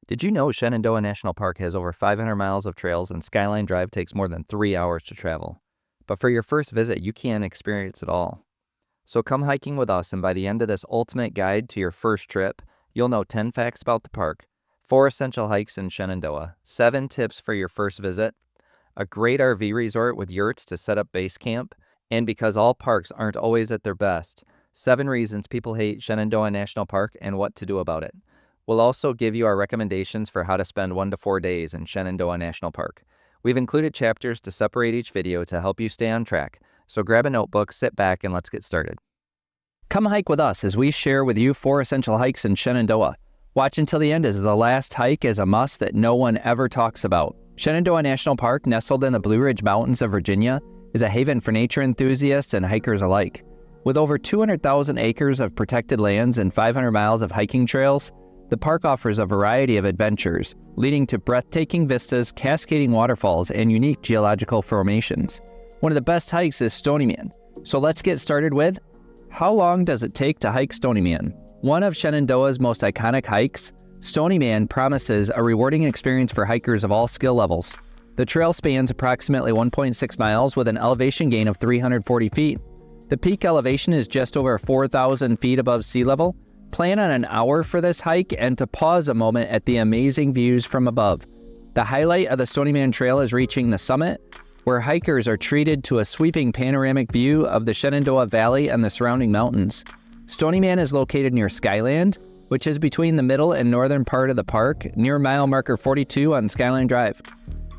Did you know Shenandoah National Park has over 500 miles of trails and Skyline Drive takes more than 3 hours to travel? But for your first visit, you can't experience it all. So come hiking with us, and by the end of this ultimate guide to your first trip, you'll know 10 facts about the park, 4 essential hikes in Shenandoah, 7 tips for your first visit, a great RV resort with yurts to set up base camp, and because all parks aren't always at their best, 7 reasons people hate Shenandoah National Park and what to do about it. We'll also give you our recommendations for how to spend 1 to 4 days in Shenandoah National Park. We've included chapters to separate each video to help you stay on track, so grab a notebook, sit back, and let's get started. Come hike with us as we share with you 4 essential hikes in Shenandoah. Watch until the end, as the last hike is a must that no one ever talks about. Shenandoah National Park, nestled in the Blue Ridge Mountains of Virginia, is a haven for nature enthusiasts and hikers alike. With over 200,000 acres of protected lands and 500 miles of hiking trails, the park offers a variety of adventures, leading to breathtaking vistas, cascading waterfalls, and unique geological formations. One of the best hikes is Stony Man. So let's get started with, how long does it take to hike Stony Man? One of Shenandoah's most iconic hikes, Stony Man promises a rewarding experience for hikers of all skill levels. The trail spans approximately 1.6 miles with an elevation gain of 340 feet. The peak elevation is just over 4,000 feet above sea level. Plan on an hour for this hike and to pause a moment at the amazing views from above. The highlight of the Stony Man Trail is reaching the summit, where hikers are treated to a sweeping panoramic view of the Shenandoah Valley and the surrounding mountains. Stony Man is located near Skyland, which is between the middle and northern part of the park, near mile marker 42 on Skyline Drive.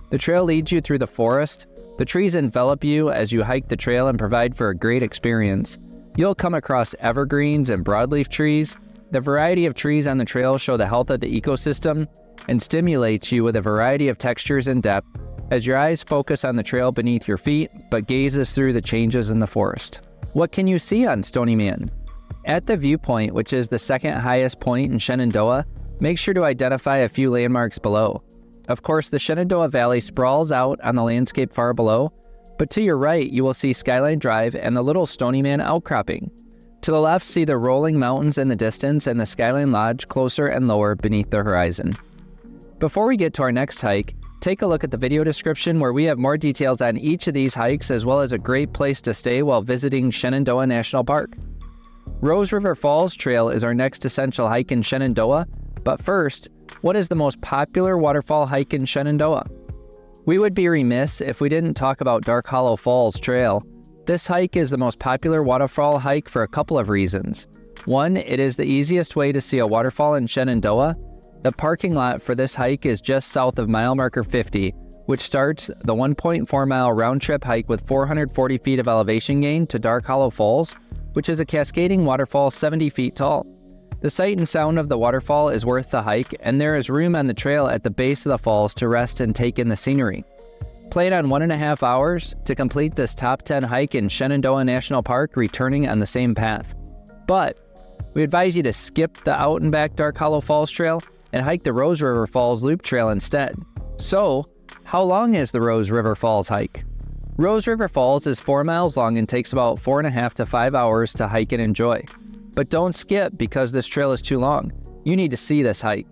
The trail leads you through the forest. The trees envelop you as you hike the trail and provide for a great experience. You'll come across evergreens and broadleaf trees. The variety of trees on the trail show the health of the ecosystem and stimulates you with a variety of textures and depth as your eyes focus on the trail beneath your feet, but gazes through the changes in the forest. What can you see on Stony Man? At the viewpoint, which is the second highest point in Shenandoah, make sure to identify a few landmarks below. Of course, the Shenandoah Valley sprawls out on the landscape far below, but to your right, you will see Skyline Drive and the little Stony Man outcropping. To the left, see the rolling mountains in the distance and the Skyline Lodge closer and lower beneath the horizon. Before we get to our next hike, take a look at the video description where we have more details on each of these hikes, as well as a great place to stay while visiting Shenandoah National Park. Rose River Falls Trail is our next essential hike in Shenandoah, but first, what is the most popular waterfall hike in Shenandoah? We would be remiss if we didn't talk about Dark Hollow Falls Trail. This hike is the most popular waterfall hike for a couple of reasons. One, it is the easiest way to see a waterfall in Shenandoah. The parking lot for this hike is just south of mile marker 50, which starts the 1.4 mile round trip hike with 440 feet of elevation gain to Dark Hollow Falls, which is a cascading waterfall 70 feet tall. The sight and sound of the waterfall is worth the hike, and there is room on the trail at the base of the falls to rest and take in the scenery. Plan on 1.5 hours to complete this top 10 hike in Shenandoah National Park, returning on the same path. But we advise you to skip the out and back Dark Hollow Falls Trail and hike the Rose River Falls Loop Trail instead. So, how long is the Rose River Falls hike? Rose River Falls is 4 miles long and takes about 4.5 to 5 hours to hike and enjoy. But don't skip because this trail is too long. You need to see this hike.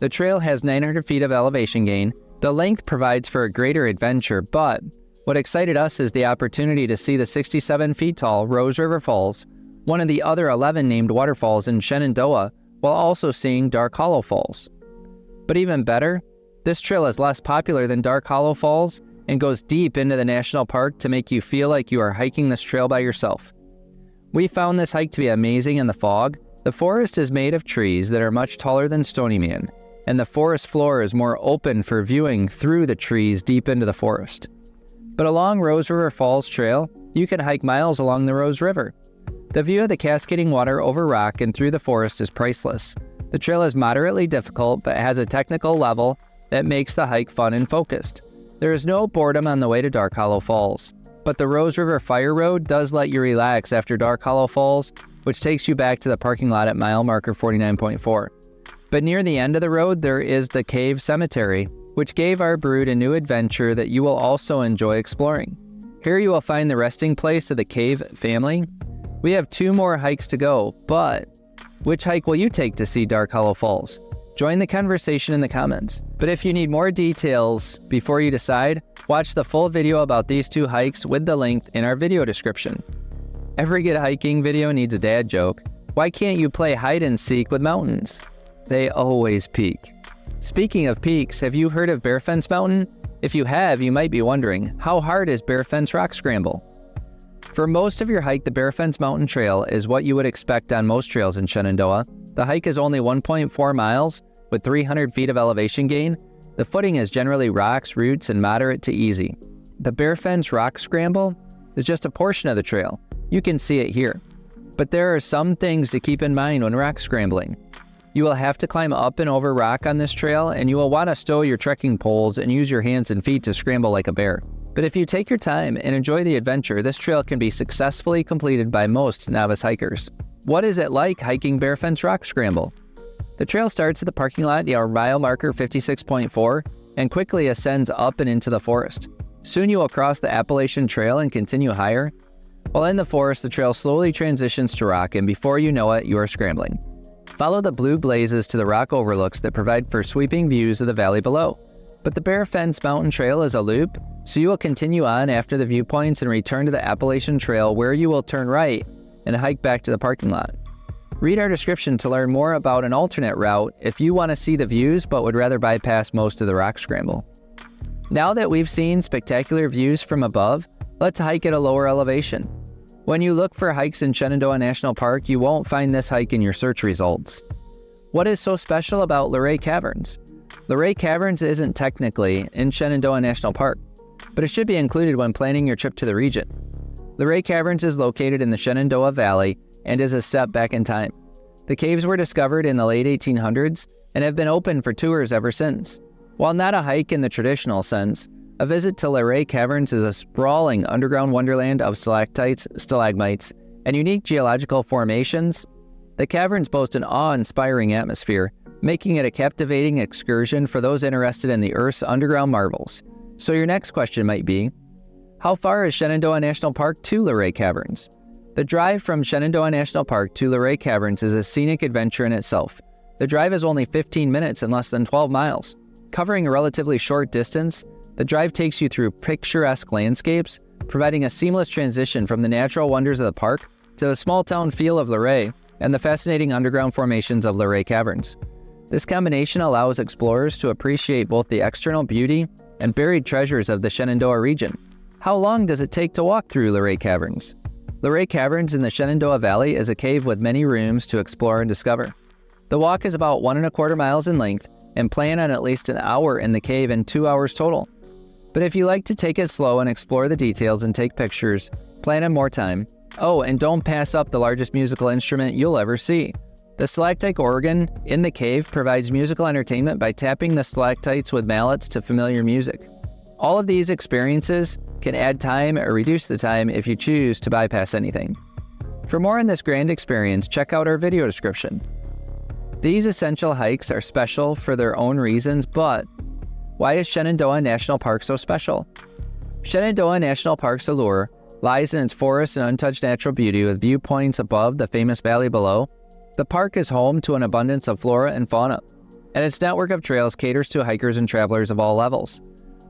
The trail has 900 feet of elevation gain. The length provides for a greater adventure, but what excited us is the opportunity to see the 67 feet tall Rose River Falls, one of the other 11 named waterfalls in Shenandoah, while also seeing Dark Hollow Falls. But even better, this trail is less popular than Dark Hollow Falls and goes deep into the national park to make you feel like you are hiking this trail by yourself. We found this hike to be amazing in the fog. The forest is made of trees that are much taller than Stony Man, and the forest floor is more open for viewing through the trees deep into the forest. But along Rose River Falls Trail, you can hike miles along the Rose River. The view of the cascading water over rock and through the forest is priceless. The trail is moderately difficult, but has a technical level that makes the hike fun and focused. There is no boredom on the way to Dark Hollow Falls, but the Rose River Fire Road does let you relax after Dark Hollow Falls, which takes you back to the parking lot at mile marker 49.4. But near the end of the road, there is the Cave Cemetery, which gave our brood a new adventure that you will also enjoy exploring. Here you will find the resting place of the Cave family. We have 2 more hikes to go, but which hike will you take to see Dark Hollow Falls? Join the conversation in the comments. But if you need more details before you decide, watch the full video about these 2 hikes with the link in our video description. Every good hiking video needs a dad joke. Why can't you play hide and seek with mountains? They always peak. Speaking of peaks, have you heard of Bearfence Mountain? If you have, you might be wondering, how hard is Bearfence Rock Scramble? For most of your hike, the Bearfence Mountain Trail is what you would expect on most trails in Shenandoah. The hike is only 1.4 miles with 300 feet of elevation gain. The footing is generally rocks, roots, and moderate to easy. The Bearfence Rock Scramble is just a portion of the trail. You can see it here. But there are some things to keep in mind when rock scrambling. You will have to climb up and over rock on this trail, and you will want to stow your trekking poles and use your hands and feet to scramble like a bear. But if you take your time and enjoy the adventure, this trail can be successfully completed by most novice hikers. What is it like hiking Bearfence Rock Scramble? The trail starts at the parking lot near mile marker 56.4 and quickly ascends up and into the forest. Soon you will cross the Appalachian Trail and continue higher. While in the forest, the trail slowly transitions to rock, and before you know it, you are scrambling. Follow the blue blazes to the rock overlooks that provide for sweeping views of the valley below. But the Bearfence Mountain Trail is a loop, so you will continue on after the viewpoints and return to the Appalachian Trail, where you will turn right and hike back to the parking lot. Read our description to learn more about an alternate route if you want to see the views but would rather bypass most of the rock scramble. Now that we've seen spectacular views from above, let's hike at a lower elevation. When you look for hikes in Shenandoah National Park, you won't find this hike in your search results. What is so special about Luray Caverns? Luray Caverns isn't technically in Shenandoah National Park, but it should be included when planning your trip to the region. Luray Caverns is located in the Shenandoah Valley and is a step back in time. The caves were discovered in the late 1800s and have been open for tours ever since. While not a hike in the traditional sense, a visit to Luray Caverns is a sprawling underground wonderland of stalactites, stalagmites, and unique geological formations. The caverns boast an awe-inspiring atmosphere, making it a captivating excursion for those interested in the Earth's underground marvels. So your next question might be, how far is Shenandoah National Park to Luray Caverns? The drive from Shenandoah National Park to Luray Caverns is a scenic adventure in itself. The drive is only 15 minutes and less than 12 miles. Covering a relatively short distance, the drive takes you through picturesque landscapes, providing a seamless transition from the natural wonders of the park to the small-town feel of Luray and the fascinating underground formations of Luray Caverns. This combination allows explorers to appreciate both the external beauty and buried treasures of the Shenandoah region. How long does it take to walk through Luray Caverns? Luray Caverns in the Shenandoah Valley is a cave with many rooms to explore and discover. The walk is about 1.25 miles in length, and plan on at least an hour in the cave and 2 hours total. But if you like to take it slow and explore the details and take pictures, plan on more time. Oh, and don't pass up the largest musical instrument you'll ever see. The stalactite organ in the cave provides musical entertainment by tapping the stalactites with mallets to familiar music. All of these experiences can add time or reduce the time if you choose to bypass anything. For more on this grand experience, check out our video description. These essential hikes are special for their own reasons, but why is Shenandoah National Park so special? Shenandoah National Park's allure lies in its forests and untouched natural beauty with viewpoints above the famous valley below. The park is home to an abundance of flora and fauna, and its network of trails caters to hikers and travelers of all levels.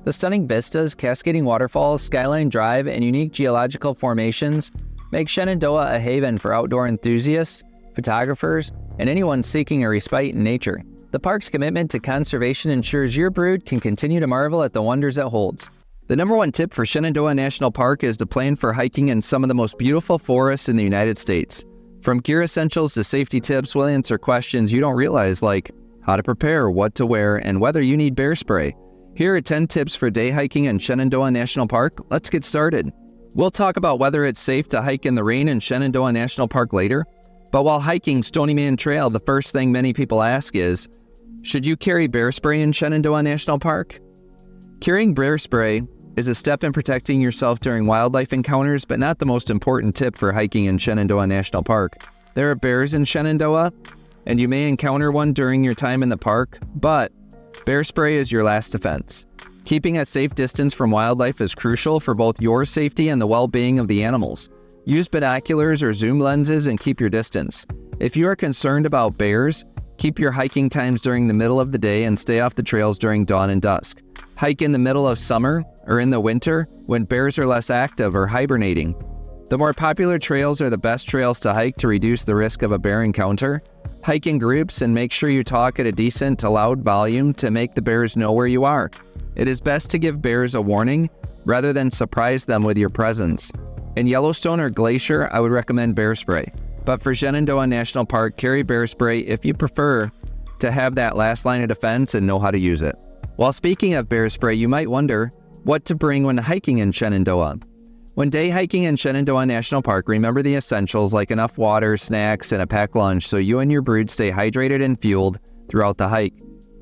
The stunning vistas, cascading waterfalls, Skyline Drive, and unique geological formations make Shenandoah a haven for outdoor enthusiasts, photographers, and anyone seeking a respite in nature. The park's commitment to conservation ensures your brood can continue to marvel at the wonders it holds. The number one tip for Shenandoah National Park is to plan for hiking in some of the most beautiful forests in the United States. From gear essentials to safety tips, we'll answer questions you don't realize, like how to prepare, what to wear, and whether you need bear spray. Here are 10 tips for day hiking in Shenandoah National Park. Let's get started. We'll talk about whether it's safe to hike in the rain in Shenandoah National Park later. But while hiking Stony Man Trail, the first thing many people ask is, should you carry bear spray in Shenandoah National Park? Carrying bear spray is a step in protecting yourself during wildlife encounters, but not the most important tip for hiking in Shenandoah National Park. There are bears in Shenandoah, and you may encounter one during your time in the park, but bear spray is your last defense. Keeping a safe distance from wildlife is crucial for both your safety and the well-being of the animals. Use binoculars or zoom lenses and keep your distance. If you are concerned about bears, Keep your hiking times during the middle of the day and stay off the trails during dawn and dusk. Hike in the middle of summer or in the winter when bears are less active or hibernating. The more popular trails are the best trails to hike to reduce the risk of a bear encounter. Hike in groups and make sure you talk at a decent to loud volume to make the bears know where you are. It is best to give bears a warning rather than surprise them with your presence. In Yellowstone or Glacier, I would recommend bear spray. But for Shenandoah National Park, carry bear spray if you prefer to have that last line of defense and know how to use it. While speaking of bear spray, you might wonder what to bring when hiking in Shenandoah. When day hiking in Shenandoah National Park, remember the essentials like enough water, snacks, and a packed lunch so you and your brood stay hydrated and fueled throughout the hike.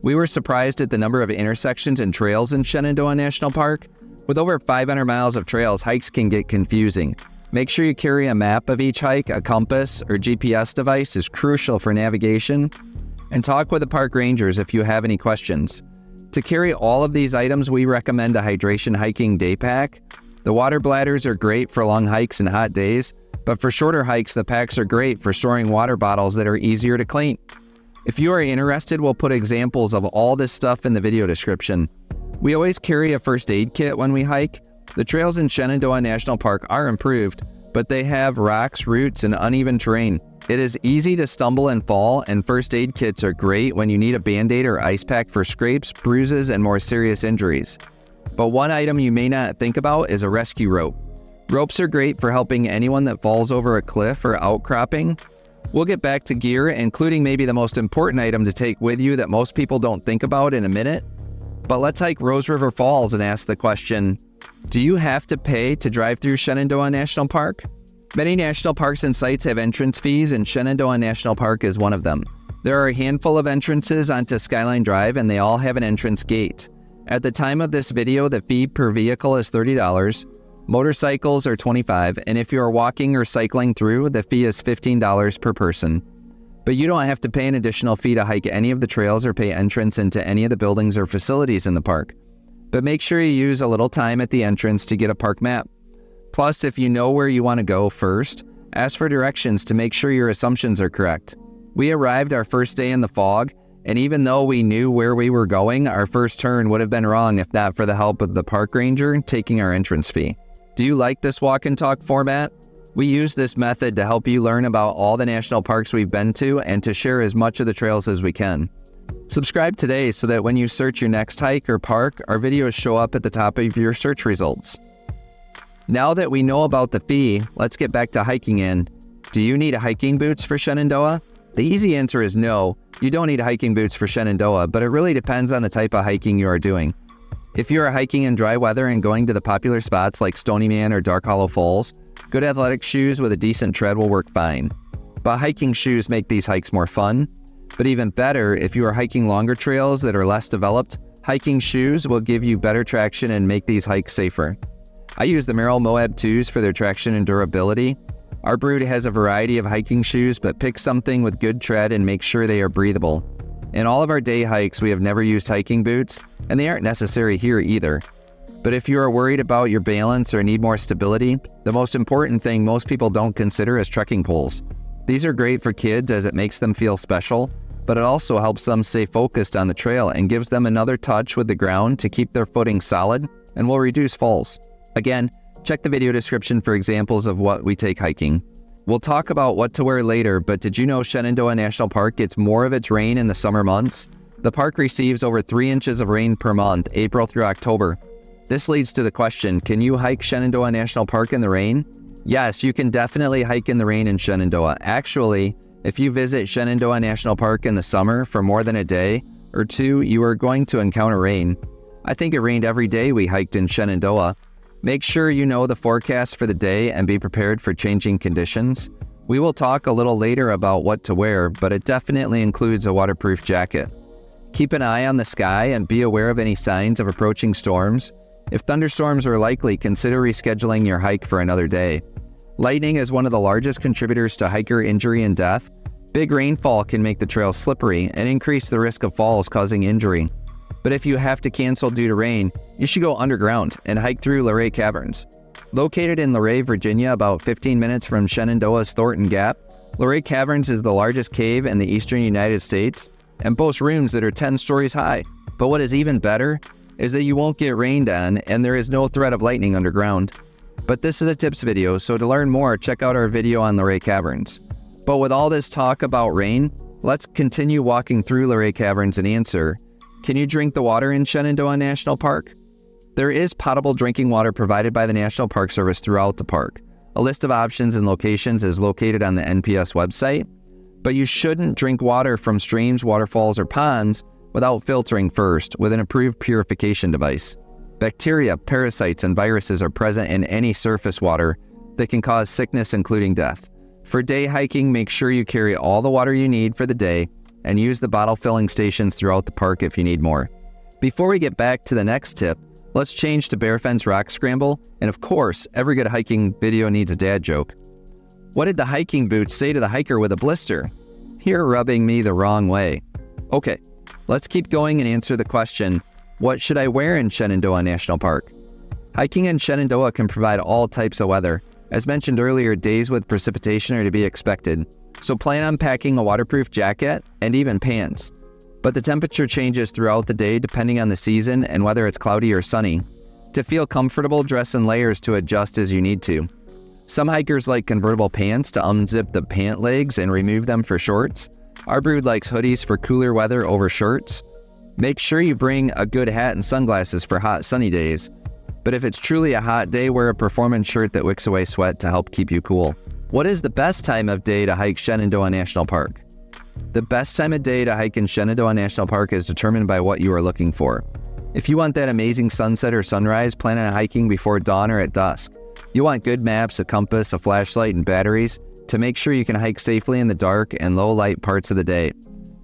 We were surprised at the number of intersections and trails in Shenandoah National Park. With over 500 miles of trails, hikes can get confusing. Make sure you carry a map of each hike. A compass or GPS device is crucial for navigation. And talk with the park rangers if you have any questions. To carry all of these items, we recommend a hydration hiking day pack. The water bladders are great for long hikes and hot days, but for shorter hikes, the packs are great for storing water bottles that are easier to clean. If you are interested, we'll put examples of all this stuff in the video description. We always carry a first aid kit when we hike. The trails in Shenandoah National Park are improved, but they have rocks, roots, and uneven terrain. It is easy to stumble and fall, and first aid kits are great when you need a Band-Aid or ice pack for scrapes, bruises, and more serious injuries. But one item you may not think about is a rescue rope. Ropes are great for helping anyone that falls over a cliff or outcropping. We'll get back to gear, including maybe the most important item to take with you that most people don't think about in a minute. But let's hike Rose River Falls and ask the question, do you have to pay to drive through Shenandoah National Park? Many national parks and sites have entrance fees, and Shenandoah National Park is one of them. There are a handful of entrances onto Skyline Drive, and they all have an entrance gate. At the time of this video, the fee per vehicle is $30. Motorcycles are $25, and if you are walking or cycling through, the fee is $15 per person. But you don't have to pay an additional fee to hike any of the trails or pay entrance into any of the buildings or facilities in the park. But make sure you use a little time at the entrance to get a park map. Plus, if you know where you want to go first, ask for directions to make sure your assumptions are correct. We arrived our first day in the fog, and even though we knew where we were going, our first turn would have been wrong if not for the help of the park ranger taking our entrance fee. Do you like this walk and talk format? We use this method to help you learn about all the national parks we've been to and to share as much of the trails as we can. Subscribe today so that when you search your next hike or park, our videos show up at the top of your search results. Now that we know about the fee, let's get back to hiking in. Do you need hiking boots for Shenandoah? The easy answer is no, you don't need hiking boots for Shenandoah, but it really depends on the type of hiking you are doing. If you are hiking in dry weather and going to the popular spots like Stony Man or Dark Hollow Falls, good athletic shoes with a decent tread will work fine. But hiking shoes make these hikes more fun. But even better, if you are hiking longer trails that are less developed, hiking shoes will give you better traction and make these hikes safer. I use the Merrell Moab 2s for their traction and durability. Our brood has a variety of hiking shoes, but pick something with good tread and make sure they are breathable. In all of our day hikes, we have never used hiking boots, and they aren't necessary here either. But if you are worried about your balance or need more stability, the most important thing most people don't consider is trekking poles. These are great for kids as it makes them feel special, but it also helps them stay focused on the trail and gives them another touch with the ground to keep their footing solid and will reduce falls. Again, check the video description for examples of what we take hiking. We'll talk about what to wear later, but did you know Shenandoah National Park gets more of its rain in the summer months? The park receives over 3 inches of rain per month, April through October. This leads to the question, can you hike Shenandoah National Park in the rain? Yes, you can definitely hike in the rain in Shenandoah. Actually, if you visit Shenandoah National Park in the summer for more than a day or two, you are going to encounter rain. I think it rained every day we hiked in Shenandoah. Make sure you know the forecast for the day and be prepared for changing conditions. We will talk a little later about what to wear, but it definitely includes a waterproof jacket. Keep an eye on the sky and be aware of any signs of approaching storms. If thunderstorms are likely, consider rescheduling your hike for another day. Lightning is one of the largest contributors to hiker injury and death. Big rainfall can make the trail slippery and increase the risk of falls causing injury. But if you have to cancel due to rain, you should go underground and hike through Luray Caverns. Located in Luray, Virginia, about 15 minutes from Shenandoah's Thornton Gap, Luray Caverns is the largest cave in the eastern United States and boasts rooms that are 10 stories high. But what is even better is that you won't get rained on and there is no threat of lightning underground. But this is a tips video, so to learn more, check out our video on Luray Caverns. But with all this talk about rain, let's continue walking through Luray Caverns and answer, can you drink the water in Shenandoah National Park? There is potable drinking water provided by the National Park Service throughout the park. A list of options and locations is located on the NPS website, but you shouldn't drink water from streams, waterfalls, or ponds without filtering first with an approved purification device. Bacteria, parasites, and viruses are present in any surface water that can cause sickness, including death. For day hiking, make sure you carry all the water you need for the day and use the bottle filling stations throughout the park if you need more. Before we get back to the next tip, let's change to Bearfence Rock Scramble, and of course, every good hiking video needs a dad joke. What did the hiking boots say to the hiker with a blister? You're rubbing me the wrong way. Okay, let's keep going and answer the question, what should I wear in Shenandoah National Park? Hiking in Shenandoah can provide all types of weather. As mentioned earlier, days with precipitation are to be expected, so plan on packing a waterproof jacket and even pants. But the temperature changes throughout the day depending on the season and whether it's cloudy or sunny. To feel comfortable, dress in layers to adjust as you need to. Some hikers like convertible pants to unzip the pant legs and remove them for shorts. Our brood likes hoodies for cooler weather over shirts. Make sure you bring a good hat and sunglasses for hot sunny days. But if it's truly a hot day, wear a performance shirt that wicks away sweat to help keep you cool. What is the best time of day to hike Shenandoah National Park? The best time of day to hike in Shenandoah National Park is determined by what you are looking for. If you want that amazing sunset or sunrise, plan on hiking before dawn or at dusk. You want good maps, a compass, a flashlight, and batteries to make sure you can hike safely in the dark and low light parts of the day.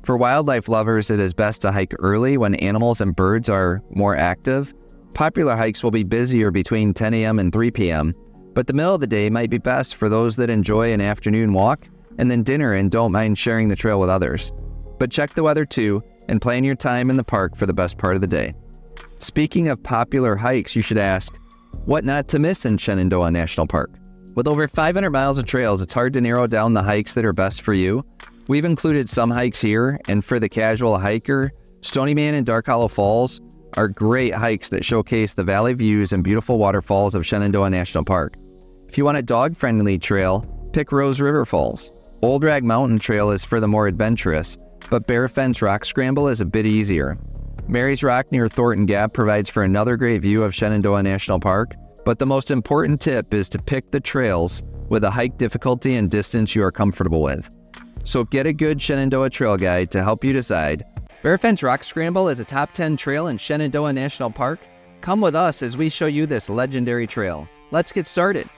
For wildlife lovers, it is best to hike early when animals and birds are more active. Popular hikes will be busier between 10 a.m. and 3 p.m., but the middle of the day might be best for those that enjoy an afternoon walk and then dinner and don't mind sharing the trail with others. But check the weather too and plan your time in the park for the best part of the day. Speaking of popular hikes, you should ask, what not to miss in Shenandoah National Park? With over 500 miles of trails, it's hard to narrow down the hikes that are best for you. We've included some hikes here, and for the casual hiker, Stony Man and Dark Hollow Falls are great hikes that showcase the valley views and beautiful waterfalls of Shenandoah National Park. If you want a dog-friendly trail, pick Rose River Falls. Old Rag Mountain Trail is for the more adventurous, but Bearfence Rock Scramble is a bit easier. Mary's Rock near Thornton Gap provides for another great view of Shenandoah National Park, but the most important tip is to pick the trails with a hike difficulty and distance you are comfortable with. So get a good Shenandoah trail guide to help you decide. Bearfence Rock Scramble is a top 10 trail in Shenandoah National Park. Come with us as we show you this legendary trail. Let's get started.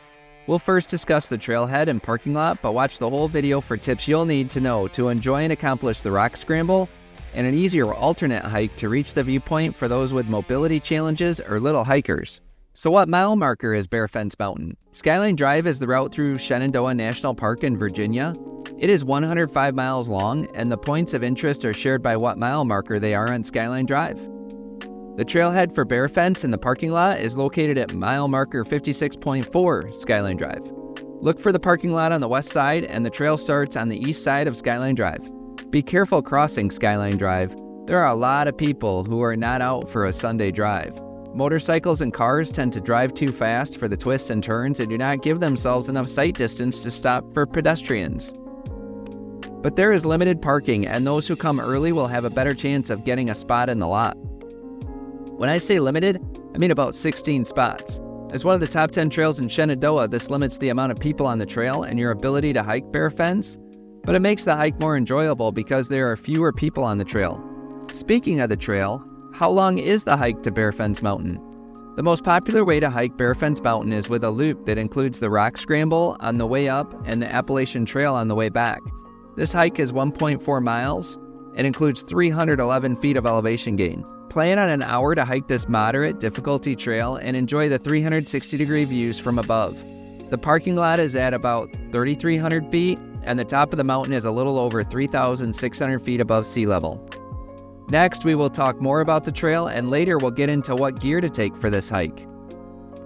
We'll first discuss the trailhead and parking lot, but watch the whole video for tips you'll need to know to enjoy and accomplish the rock scramble and an easier alternate hike to reach the viewpoint for those with mobility challenges or little hikers. So what mile marker is Bearfence Mountain? Skyline Drive is the route through Shenandoah National Park in Virginia. It is 105 miles long, and the points of interest are shared by what mile marker they are on Skyline Drive. The trailhead for Bearfence in the parking lot is located at mile marker 56.4 Skyline Drive. Look for the parking lot on the west side, and the trail starts on the east side of Skyline Drive. Be careful crossing Skyline Drive. There are a lot of people who are not out for a Sunday drive. Motorcycles and cars tend to drive too fast for the twists and turns and do not give themselves enough sight distance to stop for pedestrians. But there is limited parking, and those who come early will have a better chance of getting a spot in the lot. When I say limited, I mean about 16 spots. As one of the top 10 trails in Shenandoah, this limits the amount of people on the trail and your ability to hike Bearfence, but it makes the hike more enjoyable because there are fewer people on the trail. Speaking of the trail, how long is the hike to Bearfence Mountain? The most popular way to hike Bearfence Mountain is with a loop that includes the rock scramble on the way up and the Appalachian Trail on the way back. This hike is 1.4 miles and includes 311 feet of elevation gain. Plan on an hour to hike this moderate difficulty trail and enjoy the 360-degree views from above. The parking lot is at about 3,300 feet, and the top of the mountain is a little over 3,600 feet above sea level. Next, we will talk more about the trail, and later we'll get into what gear to take for this hike.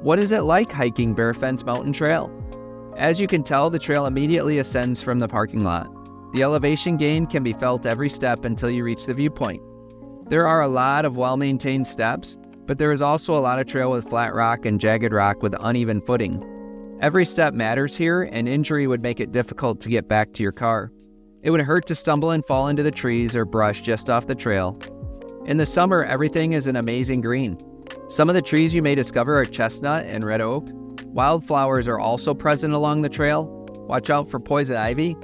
What is it like hiking Bearfence Mountain Trail? As you can tell, the trail immediately ascends from the parking lot. The elevation gain can be felt every step until you reach the viewpoint. There are a lot of well-maintained steps, but there is also a lot of trail with flat rock and jagged rock with uneven footing. Every step matters here, and injury would make it difficult to get back to your car. It would hurt to stumble and fall into the trees or brush just off the trail. In the summer, everything is an amazing green. Some of the trees you may discover are chestnut and red oak. Wildflowers are also present along the trail. Watch out for poison ivy.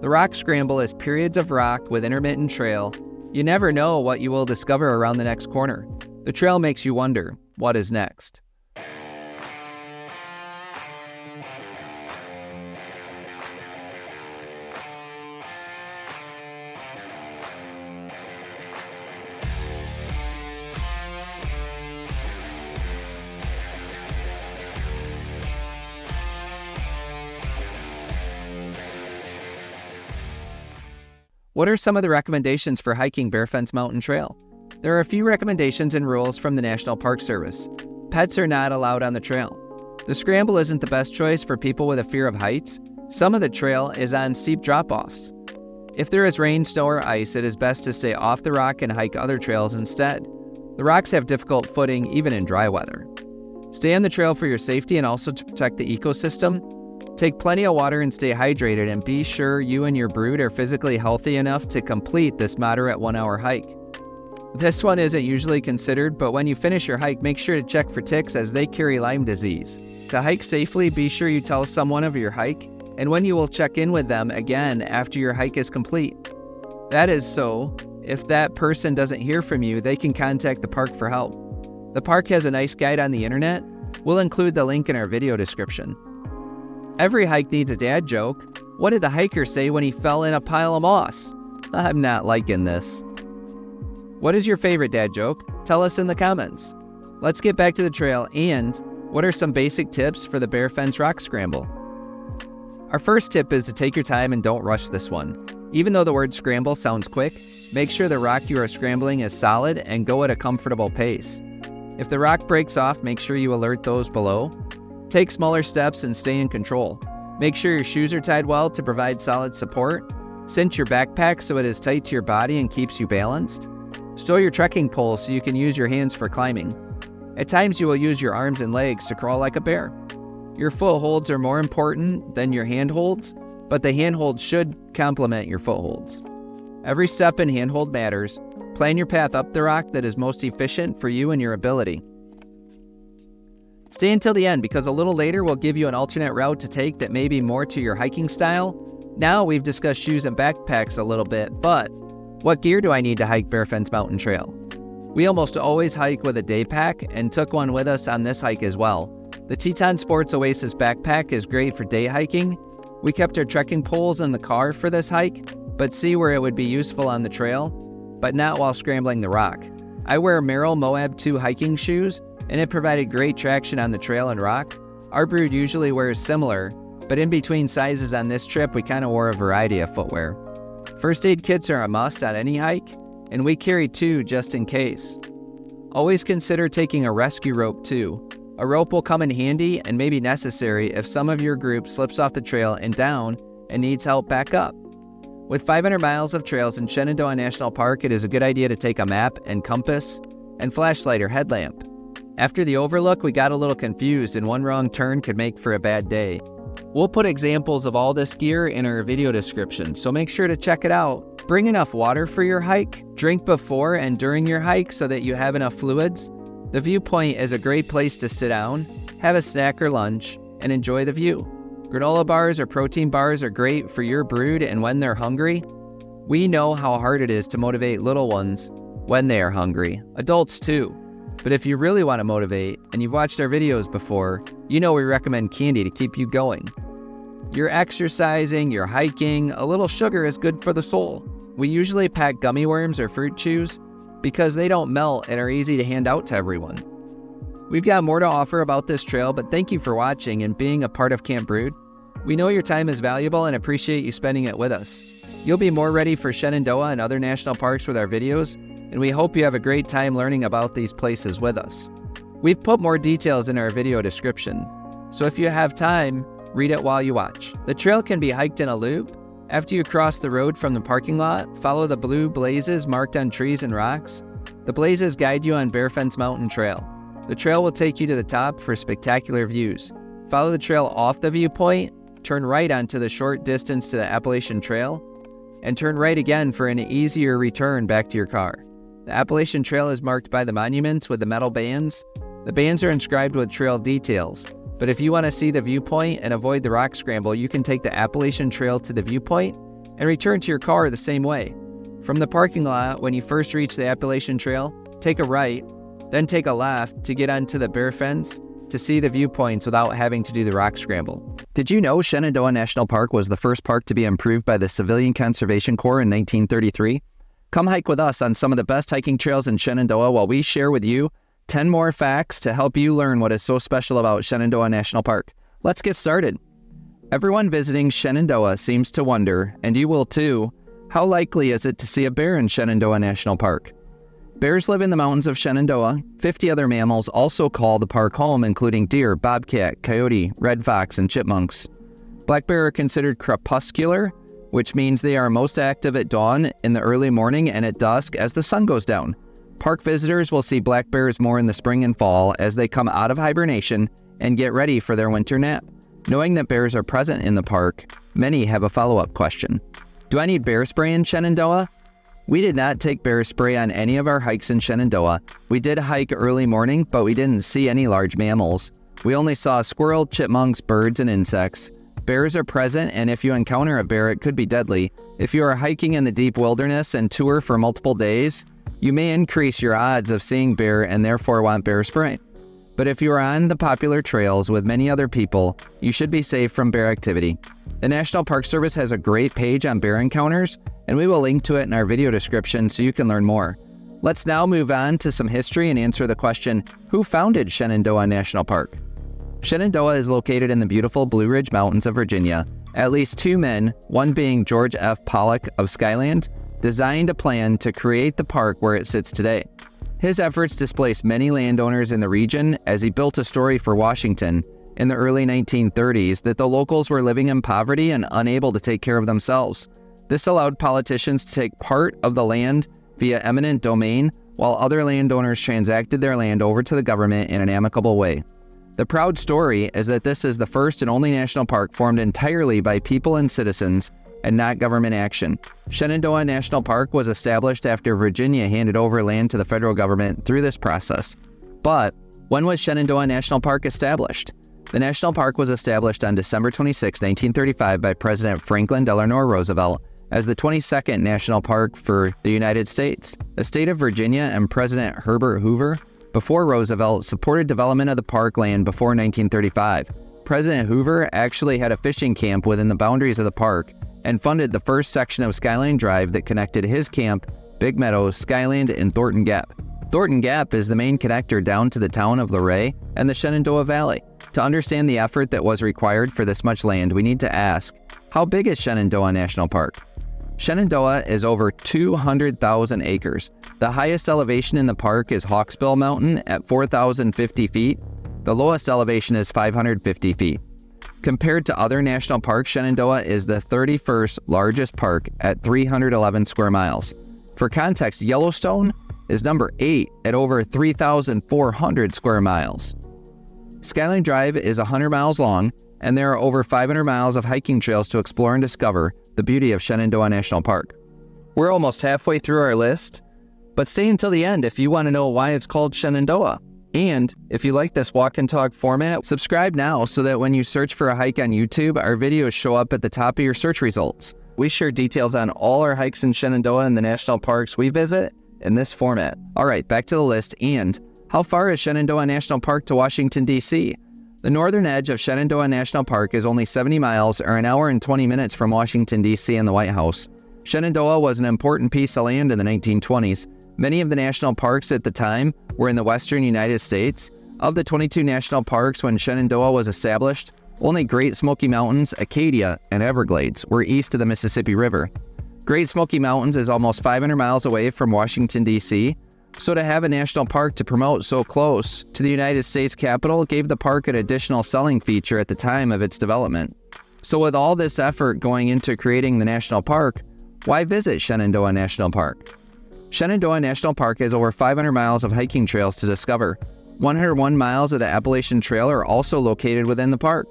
The rock scramble is periods of rock with intermittent trail. You never know what you will discover around the next corner. The trail makes you wonder, what is next? What are some of the recommendations for hiking Bearfence Mountain Trail? There are a few recommendations and rules from the National Park Service. Pets are not allowed on the trail. The scramble isn't the best choice for people with a fear of heights. Some of the trail is on steep drop-offs. If there is rain, snow, or ice, it is best to stay off the rock and hike other trails instead. The rocks have difficult footing even in dry weather. Stay on the trail for your safety and also to protect the ecosystem. Take plenty of water and stay hydrated, and be sure you and your brood are physically healthy enough to complete this moderate 1-hour hike. This one isn't usually considered, but when you finish your hike, make sure to check for ticks as they carry Lyme disease. To hike safely, be sure you tell someone of your hike and when you will check in with them again after your hike is complete. That is so, if that person doesn't hear from you, they can contact the park for help. The park has a nice guide on the internet. We'll include the link in our video description. Every hike needs a dad joke. What did the hiker say when he fell in a pile of moss? I'm not liking this. What is your favorite dad joke? Tell us in the comments. Let's get back to the trail, and what are some basic tips for the Bearfence Rock Scramble? Our first tip is to take your time and don't rush this one. Even though the word scramble sounds quick, make sure the rock you are scrambling is solid and go at a comfortable pace. If the rock breaks off, make sure you alert those below. Take smaller steps and stay in control. Make sure your shoes are tied well to provide solid support. Cinch your backpack so it is tight to your body and keeps you balanced. Stow your trekking pole so you can use your hands for climbing. At times you will use your arms and legs to crawl like a bear. Your footholds are more important than your handholds, but the handholds should complement your footholds. Every step and handhold matters. Plan your path up the rock that is most efficient for you and your ability. Stay until the end, because a little later we'll give you an alternate route to take that may be more to your hiking style. Now we've discussed shoes and backpacks a little bit, but what gear do I need to hike Bearfence Mountain Trail? We almost always hike with a day pack and took one with us on this hike as well. The Teton Sports Oasis backpack is great for day hiking. We kept our trekking poles in the car for this hike, but see where it would be useful on the trail, but not while scrambling the rock. I wear Merrell Moab 2 hiking shoes, and it provided great traction on the trail and rock. Our brood usually wears similar, but in between sizes on this trip, we kind of wore a variety of footwear. First aid kits are a must on any hike, and we carry 2 just in case. Always consider taking a rescue rope too. A rope will come in handy and may be necessary if some of your group slips off the trail and down and needs help back up. With 500 miles of trails in Shenandoah National Park, it is a good idea to take a map and compass and flashlight or headlamp. After the overlook, we got a little confused, and one wrong turn could make for a bad day. We'll put examples of all this gear in our video description, so make sure to check it out. Bring enough water for your hike. Drink before and during your hike so that you have enough fluids. The viewpoint is a great place to sit down, have a snack or lunch, and enjoy the view. Granola bars or protein bars are great for your brood and when they're hungry. We know how hard it is to motivate little ones when they are hungry, adults too. But if you really want to motivate, and you've watched our videos before, you know we recommend candy to keep you going. You're exercising, you're hiking, a little sugar is good for the soul. We usually pack gummy worms or fruit chews because they don't melt and are easy to hand out to everyone. We've got more to offer about this trail, but thank you for watching and being a part of Camp Brood. We know your time is valuable and appreciate you spending it with us. You'll be more ready for Shenandoah and other national parks with our videos, and we hope you have a great time learning about these places with us. We've put more details in our video description, so if you have time, read it while you watch. The trail can be hiked in a loop. After you cross the road from the parking lot, follow the blue blazes marked on trees and rocks. The blazes guide you on Bearfence Mountain Trail. The trail will take you to the top for spectacular views. Follow the trail off the viewpoint, turn right onto the short distance to the Appalachian Trail, and turn right again for an easier return back to your car. The Appalachian Trail is marked by the monuments with the metal bands. The bands are inscribed with trail details, but if you want to see the viewpoint and avoid the rock scramble, you can take the Appalachian Trail to the viewpoint and return to your car the same way. From the parking lot, when you first reach the Appalachian Trail, take a right, then take a left to get onto the Bearfence to see the viewpoints without having to do the rock scramble. Did you know Shenandoah National Park was the first park to be improved by the Civilian Conservation Corps in 1933? Come hike with us on some of the best hiking trails in Shenandoah while we share with you 10 more facts to help you learn what is so special about Shenandoah National Park. Let's get started. Everyone visiting Shenandoah seems to wonder, and you will too, how likely is it to see a bear in Shenandoah National Park? Bears live in the mountains of Shenandoah. 50 other mammals also call the park home, including deer, bobcat, coyote, red fox, and chipmunks. Black bear are considered crepuscular, which means they are most active at dawn, in the early morning, and at dusk as the sun goes down. Park visitors will see black bears more in the spring and fall as they come out of hibernation and get ready for their winter nap. Knowing that bears are present in the park, many have a follow-up question. Do I need bear spray in Shenandoah? We did not take bear spray on any of our hikes in Shenandoah. We did hike early morning, but we didn't see any large mammals. We only saw squirrel, chipmunks, birds, and insects. Bears are present, and if you encounter a bear, it could be deadly. If you are hiking in the deep wilderness and tour for multiple days, you may increase your odds of seeing bear and therefore want bear spray. But if you are on the popular trails with many other people, you should be safe from bear activity. The National Park Service has a great page on bear encounters, and we will link to it in our video description so you can learn more. Let's now move on to some history and answer the question, who founded Shenandoah National Park? Shenandoah is located in the beautiful Blue Ridge Mountains of Virginia. At least two men, one being George F. Pollock of Skyline, designed a plan to create the park where it sits today. His efforts displaced many landowners in the region as he built a story for Washington in the early 1930s that the locals were living in poverty and unable to take care of themselves. This allowed politicians to take part of the land via eminent domain, while other landowners transacted their land over to the government in an amicable way. The proud story is that this is the first and only national park formed entirely by people and citizens and not government action. Shenandoah National Park was established after Virginia handed over land to the federal government through this process. But when was Shenandoah National Park established? The national park was established on December 26, 1935 by President Franklin Delano Roosevelt as the 22nd national park for the United States. The state of Virginia and President Herbert Hoover, before Roosevelt, supported development of the park land before 1935. President Hoover actually had a fishing camp within the boundaries of the park and funded the first section of Skyline Drive that connected his camp, Big Meadow, Skyland, and Thornton Gap. Thornton Gap is the main connector down to the town of Luray and the Shenandoah Valley. To understand the effort that was required for this much land, we need to ask, how big is Shenandoah National Park? Shenandoah is over 200,000 acres. The highest elevation in the park is Hawksbill Mountain at 4,050 feet. The lowest elevation is 550 feet. Compared to other national parks, Shenandoah is the 31st largest park at 311 square miles. For context, Yellowstone is number 8 at over 3,400 square miles. Skyline Drive is 100 miles long, and there are over 500 miles of hiking trails to explore and discover the beauty of Shenandoah National Park. We're almost halfway through our list, but stay until the end if you want to know why it's called Shenandoah. And if you like this walk and talk format, subscribe now so that when you search for a hike on YouTube, our videos show up at the top of your search results. We share details on all our hikes in Shenandoah and the national parks we visit in this format. All right, back to the list. And how far is Shenandoah National Park to Washington, D.C.? The northern edge of Shenandoah National Park is only 70 miles or an hour and 20 minutes from Washington, D.C. and the White House. Shenandoah was an important piece of land in the 1920s. Many of the national parks at the time were in the western United States. Of the 22 national parks when Shenandoah was established, only Great Smoky Mountains, Acadia, and Everglades were east of the Mississippi River. Great Smoky Mountains is almost 500 miles away from Washington, D.C. So to have a national park to promote so close to the United States Capitol gave the park an additional selling feature at the time of its development. So with all this effort going into creating the national park, why visit Shenandoah National Park? Shenandoah National Park has over 500 miles of hiking trails to discover. 101 miles of the Appalachian Trail are also located within the park.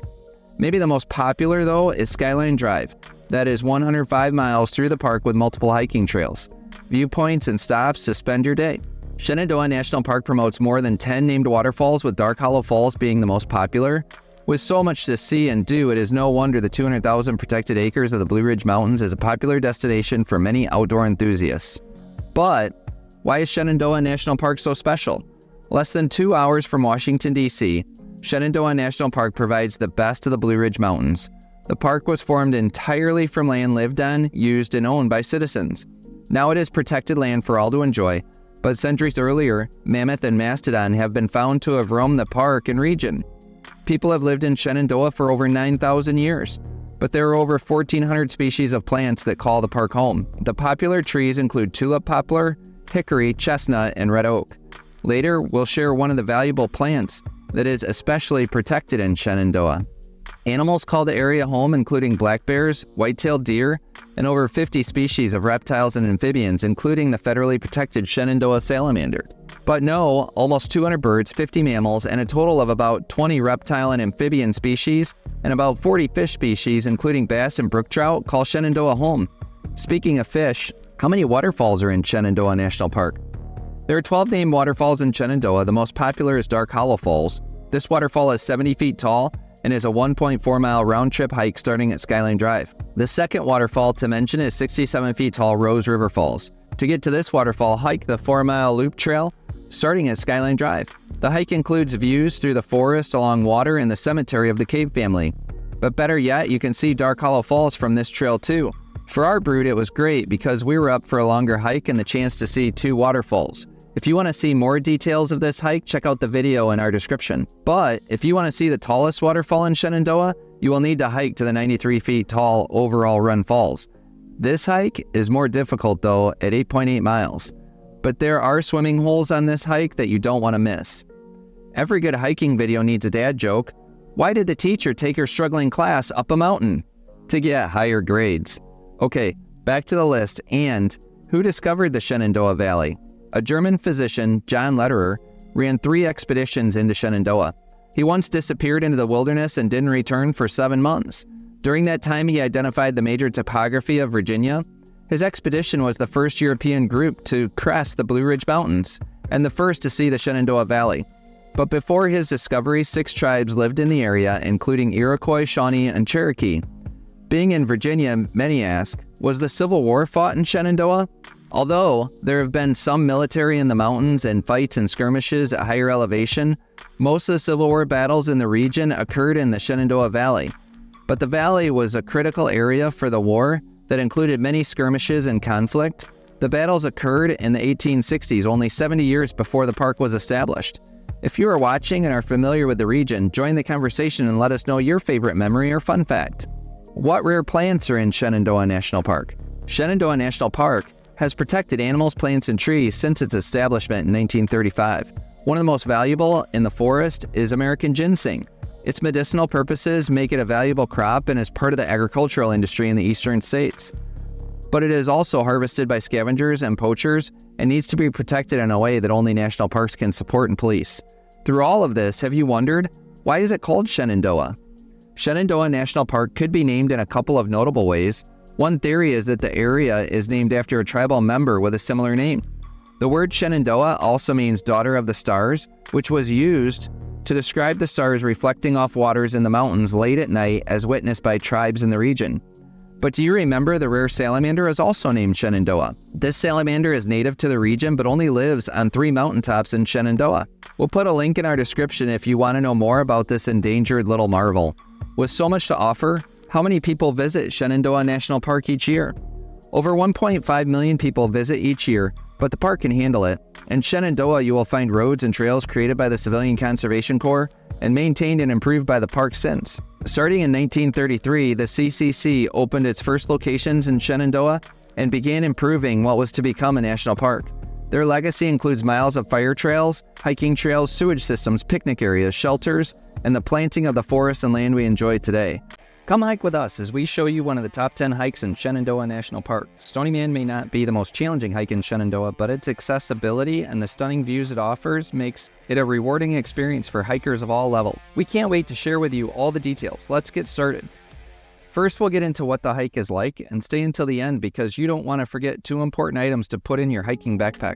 Maybe the most popular, though, is Skyline Drive. That is 105 miles through the park with multiple hiking trails, viewpoints, and stops to spend your day. Shenandoah National Park promotes more than 10 named waterfalls, with Dark Hollow Falls being the most popular. With so much to see and do, it is no wonder the 200,000 protected acres of the Blue Ridge Mountains is a popular destination for many outdoor enthusiasts. But why is Shenandoah National Park so special? Less than 2 hours from Washington, D.C., Shenandoah National Park provides the best of the Blue Ridge Mountains. The park was formed entirely from land lived on, used, and owned by citizens. Now it is protected land for all to enjoy, but centuries earlier, mammoth and mastodon have been found to have roamed the park and region. People have lived in Shenandoah for over 9,000 years, but there are over 1,400 species of plants that call the park home. The popular trees include tulip poplar, hickory, chestnut, and red oak. Later, we'll share one of the valuable plants that is especially protected in Shenandoah. Animals call the area home, including black bears, white-tailed deer, and over 50 species of reptiles and amphibians, including the federally protected Shenandoah salamander. But no, almost 200 birds, 50 mammals, and a total of about 20 reptile and amphibian species, and about 40 fish species, including bass and brook trout, call Shenandoah home. Speaking of fish, how many waterfalls are in Shenandoah National Park? There are 12 named waterfalls in Shenandoah. The most popular is Dark Hollow Falls. This waterfall is 70 feet tall and is a 1.4-mile round-trip hike starting at Skyline Drive. The second waterfall to mention is 67 feet tall Rose River Falls. To get to this waterfall, hike the 4-mile loop trail starting at Skyline Drive. The hike includes views through the forest, along water, and the cemetery of the cave family. But better yet, you can see Dark Hollow Falls from this trail too. For our brood, it was great because we were up for a longer hike and the chance to see 2 waterfalls. If you want to see more details of this hike, check out the video in our description. But if you want to see the tallest waterfall in Shenandoah, you will need to hike to the 93 feet tall Overall Run Falls. This hike is more difficult though at 8.8 miles. But there are swimming holes on this hike that you don't want to miss. Every good hiking video needs a dad joke. Why did the teacher take her struggling class up a mountain? To get higher grades. Okay, back to the list. And who discovered the Shenandoah Valley? A German physician, John Lederer, ran 3 expeditions into Shenandoah. He once disappeared into the wilderness and didn't return for 7 months. During that time, he identified the major topography of Virginia. His expedition was the first European group to crest the Blue Ridge Mountains and the first to see the Shenandoah Valley. But before his discovery, 6 tribes lived in the area, including Iroquois, Shawnee, and Cherokee. Being in Virginia, many ask, was the Civil War fought in Shenandoah? Although there have been some military in the mountains and fights and skirmishes at higher elevation, most of the Civil War battles in the region occurred in the Shenandoah Valley. But the valley was a critical area for the war that included many skirmishes and conflict. The battles occurred in the 1860s, only 70 years before the park was established. If you are watching and are familiar with the region, join the conversation and let us know your favorite memory or fun fact. What rare plants are in Shenandoah National Park? Shenandoah National Park has protected animals, plants, and trees since its establishment in 1935. One of the most valuable in the forest is American ginseng. Its medicinal purposes make it a valuable crop and is part of the agricultural industry in the eastern states. But it is also harvested by scavengers and poachers and needs to be protected in a way that only national parks can support and police. Through all of this, have you wondered, why is it called Shenandoah? Shenandoah National Park could be named in a couple of notable ways. One theory is that the area is named after a tribal member with a similar name. The word Shenandoah also means daughter of the stars, which was used to describe the stars reflecting off waters in the mountains late at night as witnessed by tribes in the region. But do you remember the rare salamander is also named Shenandoah? This salamander is native to the region but only lives on 3 mountaintops in Shenandoah. We'll put a link in our description if you want to know more about this endangered little marvel. With so much to offer, how many people visit Shenandoah National Park each year? Over 1.5 million people visit each year, but the park can handle it. In Shenandoah, you will find roads and trails created by the Civilian Conservation Corps and maintained and improved by the park since. Starting in 1933, the CCC opened its first locations in Shenandoah and began improving what was to become a national park. Their legacy includes miles of fire trails, hiking trails, sewage systems, picnic areas, shelters, and the planting of the forests and land we enjoy today. Come hike with us as we show you one of the top 10 hikes in Shenandoah National Park. Stony Man may not be the most challenging hike in Shenandoah, but its accessibility and the stunning views it offers makes it a rewarding experience for hikers of all levels. We can't wait to share with you all the details. Let's get started. First, we'll get into what the hike is like and stay until the end because you don't want to forget 2 important items to put in your hiking backpack.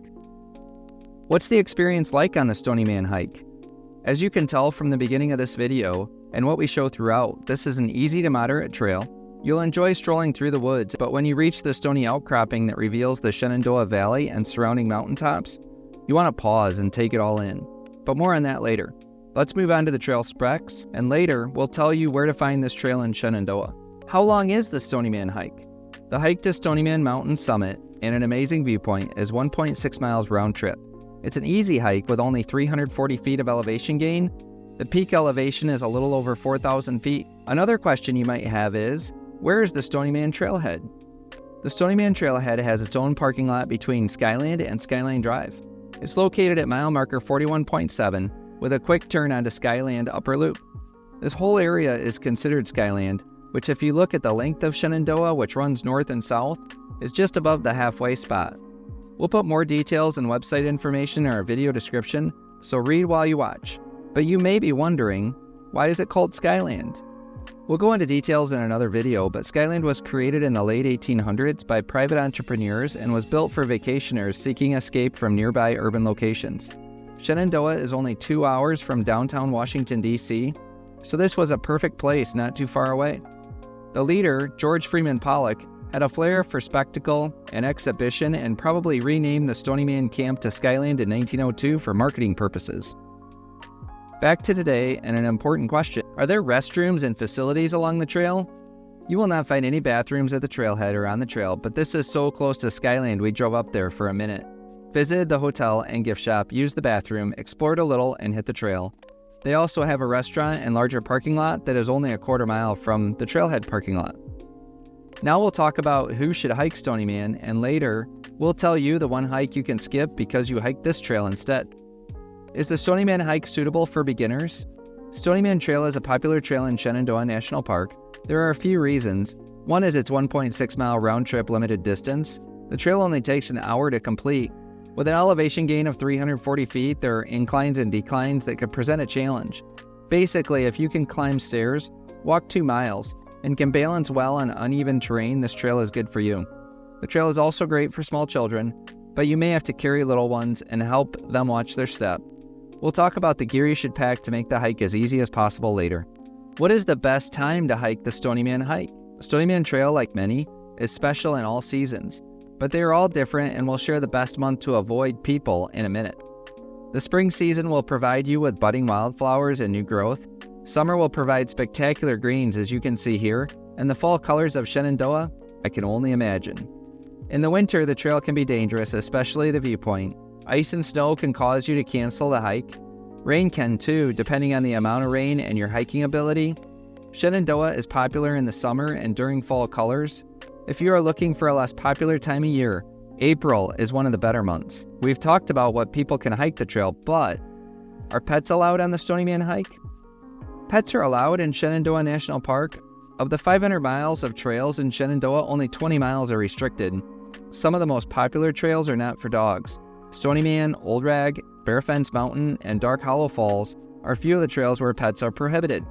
What's the experience like on the Stony Man hike? As you can tell from the beginning of this video and what we show throughout, this is an easy to moderate trail. You'll enjoy strolling through the woods, but when you reach the stony outcropping that reveals the Shenandoah Valley and surrounding mountaintops, you want to pause and take it all in. But more on that later. Let's move on to the trail specs, and later we'll tell you where to find this trail in Shenandoah. How long is the Stony Man hike? The hike to Stony Man Mountain Summit and an amazing viewpoint is 1.6 miles round trip. It's an easy hike with only 340 feet of elevation gain. The peak elevation is a little over 4,000 feet. Another question you might have is, where is the Stony Man Trailhead? The Stony Man Trailhead has its own parking lot between Skyland and Skyline Drive. It's located at mile marker 41.7 with a quick turn onto Skyland Upper Loop. This whole area is considered Skyland, which if you look at the length of Shenandoah, which runs north and south, is just above the halfway spot. We'll put more details and website information in our video description, so read while you watch. But you may be wondering, why is it called Skyland? We'll go into details in another video, but Skyland was created in the late 1800s by private entrepreneurs and was built for vacationers seeking escape from nearby urban locations. Shenandoah is only 2 hours from downtown Washington, D.C., so this was a perfect place not too far away. The leader, George Freeman Pollock, had a flair for spectacle and exhibition and probably renamed the Stony Man Camp to Skyland in 1902 for marketing purposes. Back to today and an important question. Are there restrooms and facilities along the trail? You will not find any bathrooms at the trailhead or on the trail, but this is so close to Skyland we drove up there for a minute. Visited the hotel and gift shop, used the bathroom, explored a little, and hit the trail. They also have a restaurant and larger parking lot that is only a quarter mile from the trailhead parking lot. Now we'll talk about who should hike Stony Man, and later we'll tell you the one hike you can skip because you hiked this trail instead. Is the Stony Man hike suitable for beginners? Stony Man Trail is a popular trail in Shenandoah National Park. There are a few reasons. One is its 1.6 mile round trip limited distance. The trail only takes an hour to complete. With an elevation gain of 340 feet, there are inclines and declines that could present a challenge. Basically, if you can climb stairs, walk 2 miles, and can balance well on uneven terrain, this trail is good for you. The trail is also great for small children, but you may have to carry little ones and help them watch their step. We'll talk about the gear you should pack to make the hike as easy as possible later. What is the best time to hike the Stony Man hike? The Stony Man Trail, like many, is special in all seasons, but they are all different and we'll share the best month to avoid people in a minute. The spring season will provide you with budding wildflowers and new growth. Summer will provide spectacular greens as you can see here, and the fall colors of Shenandoah, I can only imagine. In the winter, the trail can be dangerous, especially the viewpoint. Ice and snow can cause you to cancel the hike. Rain can too, depending on the amount of rain and your hiking ability. Shenandoah is popular in the summer and during fall colors. If you are looking for a less popular time of year, April is one of the better months. We've talked about what people can hike the trail, but are pets allowed on the Stony Man hike? Pets are allowed in Shenandoah National Park. Of the 500 miles of trails in Shenandoah, only 20 miles are restricted. Some of the most popular trails are not for dogs. Stony Man, Old Rag, Bearfence Mountain, and Dark Hollow Falls are few of the trails where pets are prohibited.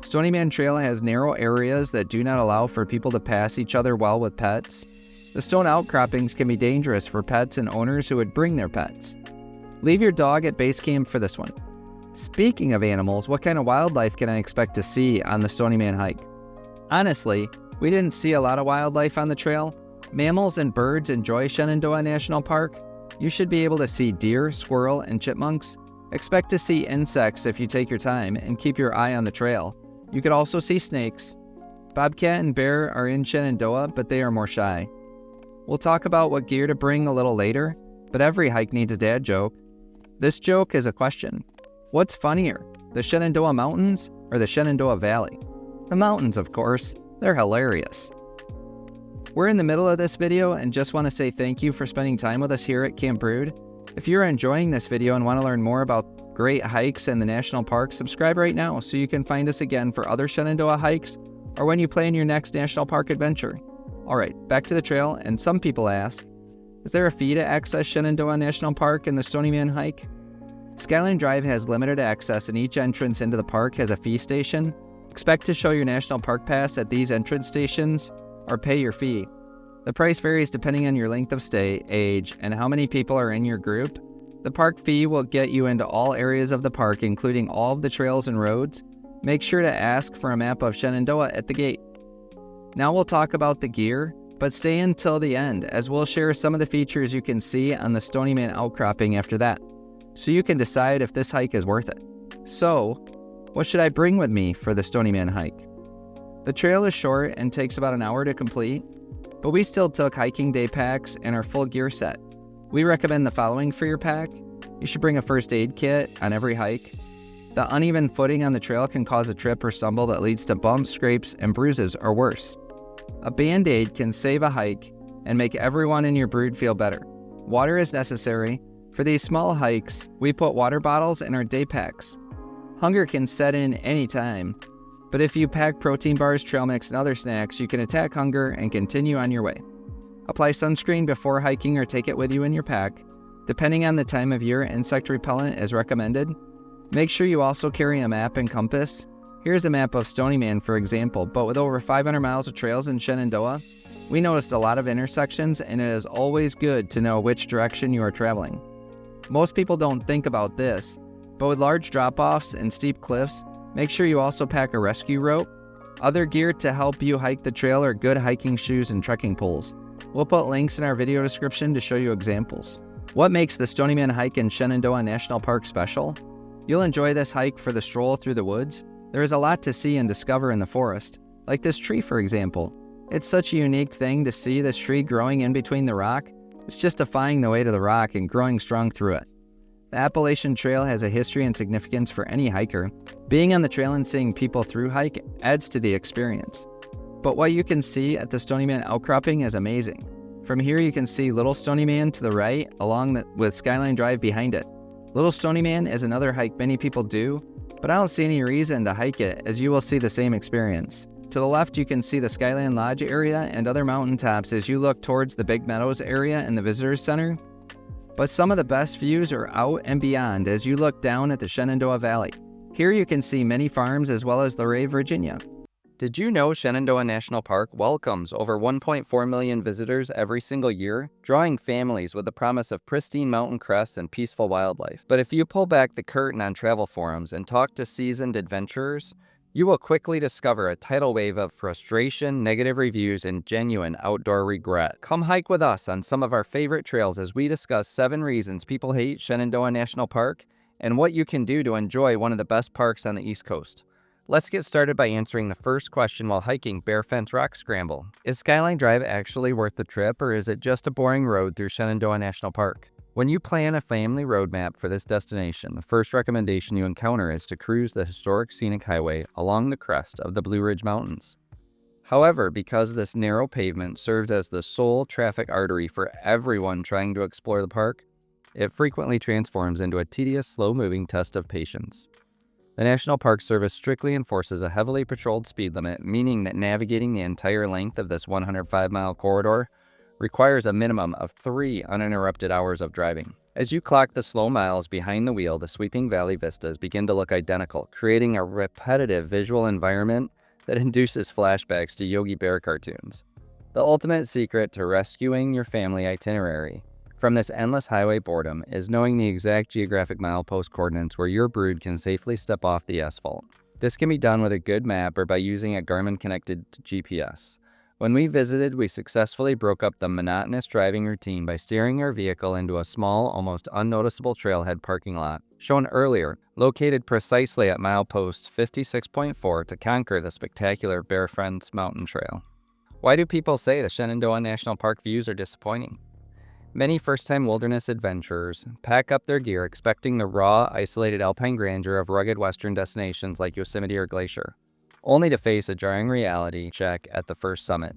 Stony Man Trail has narrow areas that do not allow for people to pass each other well with pets. The stone outcroppings can be dangerous for pets and owners who would bring their pets. Leave your dog at base camp for this one. Speaking of animals, what kind of wildlife can I expect to see on the Stony Man hike? Honestly, we didn't see a lot of wildlife on the trail. Mammals and birds enjoy Shenandoah National Park. You should be able to see deer, squirrel, and chipmunks. Expect to see insects if you take your time and keep your eye on the trail. You could also see snakes. Bobcat and bear are in Shenandoah, but they are more shy. We'll talk about what gear to bring a little later, but every hike needs a dad joke. This joke is a question. What's funnier, the Shenandoah Mountains or the Shenandoah Valley? The mountains, of course. They're hilarious. We're in the middle of this video and just want to say thank you for spending time with us here at Camp Brood. If you're enjoying this video and want to learn more about great hikes in the national park, subscribe right now so you can find us again for other Shenandoah hikes or when you plan your next national park adventure. Alright, back to the trail, and some people ask, is there a fee to access Shenandoah National Park and the Stony Man hike? Skyline Drive has limited access and each entrance into the park has a fee station. Expect to show your national park pass at these entrance stations or pay your fee. The price varies depending on your length of stay, age, and how many people are in your group. The park fee will get you into all areas of the park, including all of the trails and roads. Make sure to ask for a map of Shenandoah at the gate. Now we'll talk about the gear, but stay until the end as we'll share some of the features you can see on the Stony Man outcropping after that, so you can decide if this hike is worth it. So, what should I bring with me for the Stony Man hike? The trail is short and takes about an hour to complete, but we still took hiking day packs and our full gear set. We recommend the following for your pack. You should bring a first aid kit on every hike. The uneven footing on the trail can cause a trip or stumble that leads to bumps, scrapes, and bruises or worse. A Band-Aid can save a hike and make everyone in your brood feel better. Water is necessary. For these small hikes, we put water bottles in our day packs. Hunger can set in any time, but if you pack protein bars, trail mix, and other snacks, you can attack hunger and continue on your way. Apply sunscreen before hiking or take it with you in your pack. Depending on the time of year, insect repellent is recommended. Make sure you also carry a map and compass. Here's a map of Stony Man, for example, but with over 500 miles of trails in Shenandoah, we noticed a lot of intersections, and it is always good to know which direction you are traveling. Most people don't think about this, but with large drop-offs and steep cliffs, make sure you also pack a rescue rope. Other gear to help you hike the trail are good hiking shoes and trekking poles. We'll put links in our video description to show you examples. What makes the Stony Man hike in Shenandoah National Park special? You'll enjoy this hike for the stroll through the woods. There is a lot to see and discover in the forest, like this tree for example. It's such a unique thing to see this tree growing in between the rock. It's just defying the weight of the rock and growing strong through it. The Appalachian Trail has a history and significance for any hiker. Being on the trail and seeing people through hike adds to the experience. But what you can see at the Stony Man outcropping is amazing. From here you can see Little Stony Man to the right, with Skyline Drive behind it. Little Stony Man is another hike many people do, but I don't see any reason to hike it as you will see the same experience. To the left you can see the Skyline Lodge area and other mountaintops as you look towards the Big Meadows area and the Visitors Center. But some of the best views are out and beyond as you look down at the Shenandoah Valley. Here you can see many farms as well as Luray, Virginia. Did you know Shenandoah National Park welcomes over 1.4 million visitors every single year, drawing families with the promise of pristine mountain crests and peaceful wildlife? But if you pull back the curtain on travel forums and talk to seasoned adventurers, you will quickly discover a tidal wave of frustration, negative reviews, and genuine outdoor regret. Come hike with us on some of our favorite trails as we discuss 7 reasons people hate Shenandoah National Park and what you can do to enjoy one of the best parks on the East Coast. Let's get started by answering the first question while hiking Bearfence Rock Scramble. Is Skyline Drive actually worth the trip, or is it just a boring road through Shenandoah National Park? When you plan a family road map for this destination, the first recommendation you encounter is to cruise the historic scenic highway along the crest of the Blue Ridge Mountains. However, because this narrow pavement serves as the sole traffic artery for everyone trying to explore the park, it frequently transforms into a tedious, slow-moving test of patience. The National Park Service strictly enforces a heavily patrolled speed limit, meaning that navigating the entire length of this 105-mile corridor requires a minimum of 3 uninterrupted hours of driving. As you clock the slow miles behind the wheel, the sweeping valley vistas begin to look identical, creating a repetitive visual environment that induces flashbacks to Yogi Bear cartoons. The ultimate secret to rescuing your family itinerary from this endless highway boredom is knowing the exact geographic milepost coordinates where your brood can safely step off the asphalt. This can be done with a good map or by using a Garmin connected to GPS. When we visited, we successfully broke up the monotonous driving routine by steering our vehicle into a small, almost unnoticeable trailhead parking lot, shown earlier, located precisely at milepost 56.4 to conquer the spectacular Bearfence Mountain Trail. Why do people say the Shenandoah National Park views are disappointing? Many first-time wilderness adventurers pack up their gear expecting the raw, isolated alpine grandeur of rugged western destinations like Yosemite or Glacier, only to face a jarring reality check at the first summit.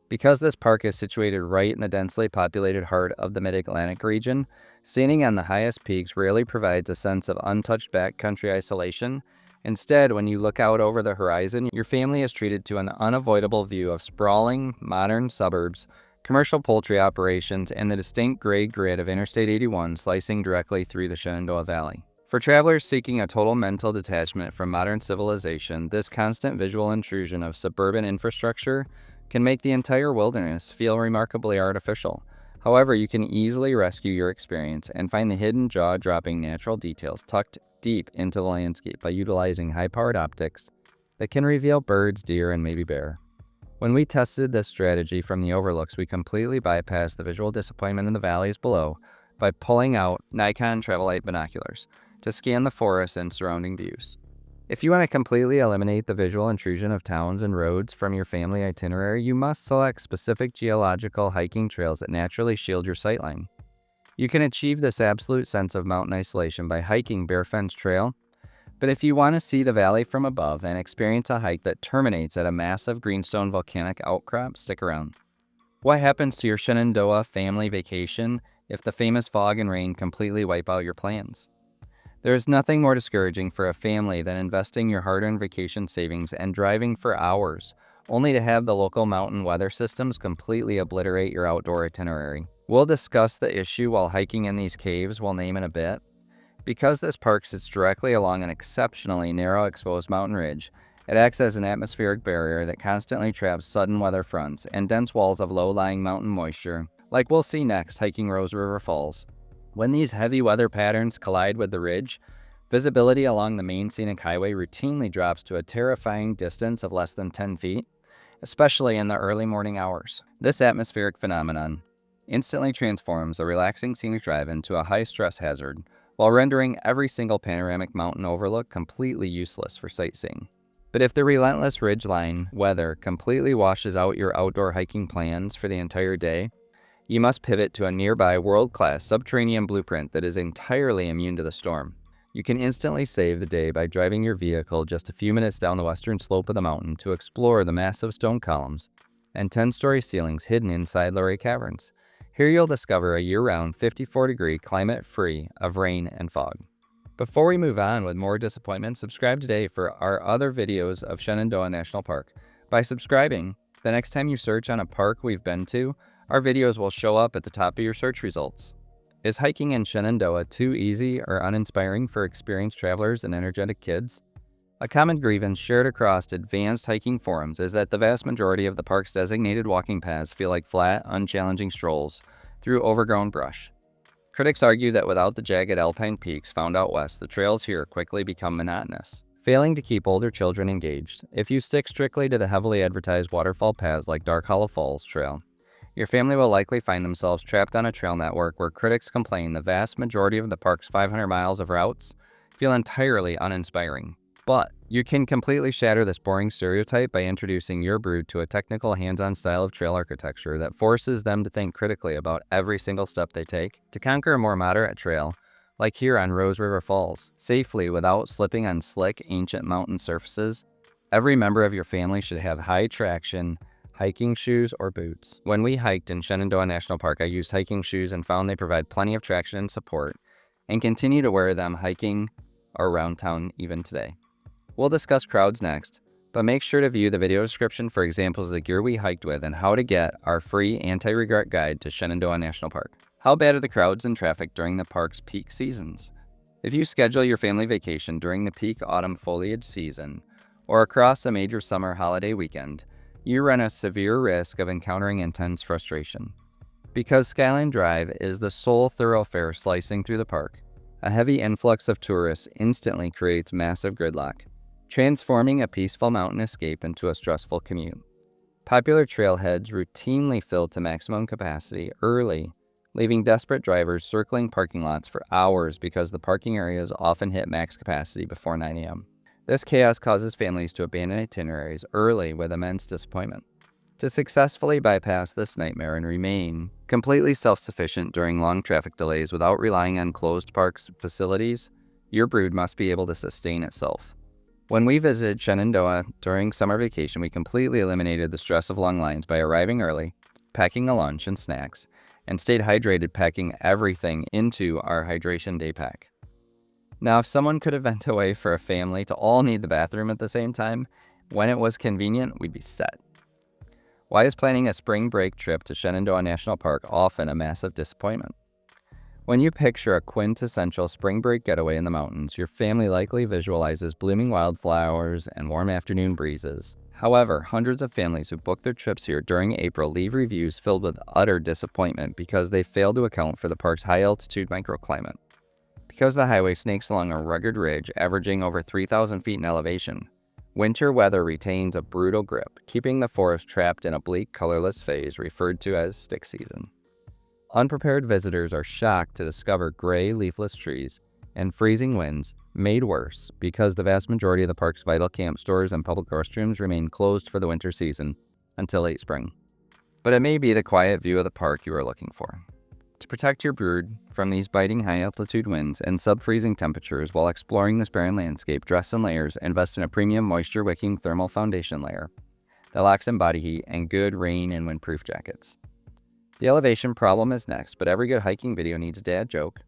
Because this park is situated right in the densely populated heart of the Mid-Atlantic region, standing on the highest peaks rarely provides a sense of untouched backcountry isolation. Instead, when you look out over the horizon, your family is treated to an unavoidable view of sprawling, modern suburbs, commercial poultry operations, and the distinct gray grid of Interstate 81 slicing directly through the Shenandoah Valley. For travelers seeking a total mental detachment from modern civilization, this constant visual intrusion of suburban infrastructure can make the entire wilderness feel remarkably artificial. However, you can easily rescue your experience and find the hidden jaw-dropping natural details tucked deep into the landscape by utilizing high-powered optics that can reveal birds, deer, and maybe bear. When we tested this strategy from the overlooks, we completely bypassed the visual disappointment in the valleys below by pulling out Nikon Travelite binoculars to scan the forest and surrounding views. If you want to completely eliminate the visual intrusion of towns and roads from your family itinerary, you must select specific geological hiking trails that naturally shield your sightline. You can achieve this absolute sense of mountain isolation by hiking Bearfence Trail, but if you want to see the valley from above and experience a hike that terminates at a massive greenstone volcanic outcrop, stick around. What happens to your Shenandoah family vacation if the famous fog and rain completely wipe out your plans? There is nothing more discouraging for a family than investing your hard-earned vacation savings and driving for hours, only to have the local mountain weather systems completely obliterate your outdoor itinerary. We'll discuss the issue while hiking in these caves we'll name in a bit. Because this park sits directly along an exceptionally narrow exposed mountain ridge, it acts as an atmospheric barrier that constantly traps sudden weather fronts and dense walls of low-lying mountain moisture, like we'll see next hiking Rose River Falls. When these heavy weather patterns collide with the ridge, visibility along the main scenic highway routinely drops to a terrifying distance of less than 10 feet, especially in the early morning hours. This atmospheric phenomenon instantly transforms a relaxing scenic drive into a high-stress hazard, while rendering every single panoramic mountain overlook completely useless for sightseeing. But if the relentless ridgeline weather completely washes out your outdoor hiking plans for the entire day, you must pivot to a nearby world-class subterranean blueprint that is entirely immune to the storm. You can instantly save the day by driving your vehicle just a few minutes down the western slope of the mountain to explore the massive stone columns and 10-story ceilings hidden inside Luray Caverns. Here you'll discover a year-round 54-degree climate free of rain and fog. Before we move on with more disappointment, subscribe today for our other videos of Shenandoah National Park. By subscribing, the next time you search on a park we've been to, our videos will show up at the top of your search results. Is hiking in Shenandoah too easy or uninspiring for experienced travelers and energetic kids? A common grievance shared across advanced hiking forums is that the vast majority of the park's designated walking paths feel like flat, unchallenging strolls through overgrown brush. Critics argue that without the jagged alpine peaks found out west, the trails here quickly become monotonous, failing to keep older children engaged. If you stick strictly to the heavily advertised waterfall paths like Dark Hollow Falls Trail, your family will likely find themselves trapped on a trail network where critics complain the vast majority of the park's 500 miles of routes feel entirely uninspiring. But you can completely shatter this boring stereotype by introducing your brood to a technical hands-on style of trail architecture that forces them to think critically about every single step they take to conquer a more moderate trail, like here on Rose River Falls, safely without slipping on slick, ancient mountain surfaces. Every member of your family should have high traction hiking shoes or boots. When we hiked in Shenandoah National Park, I used hiking shoes and found they provide plenty of traction and support, and continue to wear them hiking around town even today. We'll discuss crowds next, but make sure to view the video description for examples of the gear we hiked with and how to get our free anti-regret guide to Shenandoah National Park. How bad are the crowds and traffic during the park's peak seasons? If you schedule your family vacation during the peak autumn foliage season or across a major summer holiday weekend, you run a severe risk of encountering intense frustration. Because Skyline Drive is the sole thoroughfare slicing through the park, a heavy influx of tourists instantly creates massive gridlock, transforming a peaceful mountain escape into a stressful commute. Popular trailheads routinely fill to maximum capacity early, leaving desperate drivers circling parking lots for hours because the parking areas often hit max capacity before 9 a.m. This chaos causes families to abandon itineraries early with immense disappointment. To successfully bypass this nightmare and remain completely self-sufficient during long traffic delays without relying on closed parks facilities, your brood must be able to sustain itself. When we visited Shenandoah during summer vacation, we completely eliminated the stress of long lines by arriving early, packing a lunch and snacks, and stayed hydrated, packing everything into our hydration day pack. Now, if someone could invent a way for a family to all need the bathroom at the same time, when it was convenient, we'd be set. Why is planning a spring break trip to Shenandoah National Park often a massive disappointment? When you picture a quintessential spring break getaway in the mountains, your family likely visualizes blooming wildflowers and warm afternoon breezes. However, hundreds of families who book their trips here during April leave reviews filled with utter disappointment because they failed to account for the park's high-altitude microclimate. Because the highway snakes along a rugged ridge averaging over 3,000 feet in elevation, winter weather retains a brutal grip, keeping the forest trapped in a bleak, colorless phase referred to as stick season. Unprepared visitors are shocked to discover gray, leafless trees and freezing winds, made worse because the vast majority of the park's vital camp stores and public restrooms remain closed for the winter season until late spring. But it may be the quiet view of the park you are looking for. To protect your brood from these biting high-altitude winds and sub-freezing temperatures while exploring this barren landscape, dress in layers, invest in a premium moisture-wicking thermal foundation layer that locks in body heat and good rain and windproof jackets. The elevation problem is next, but every good hiking video needs a dad joke.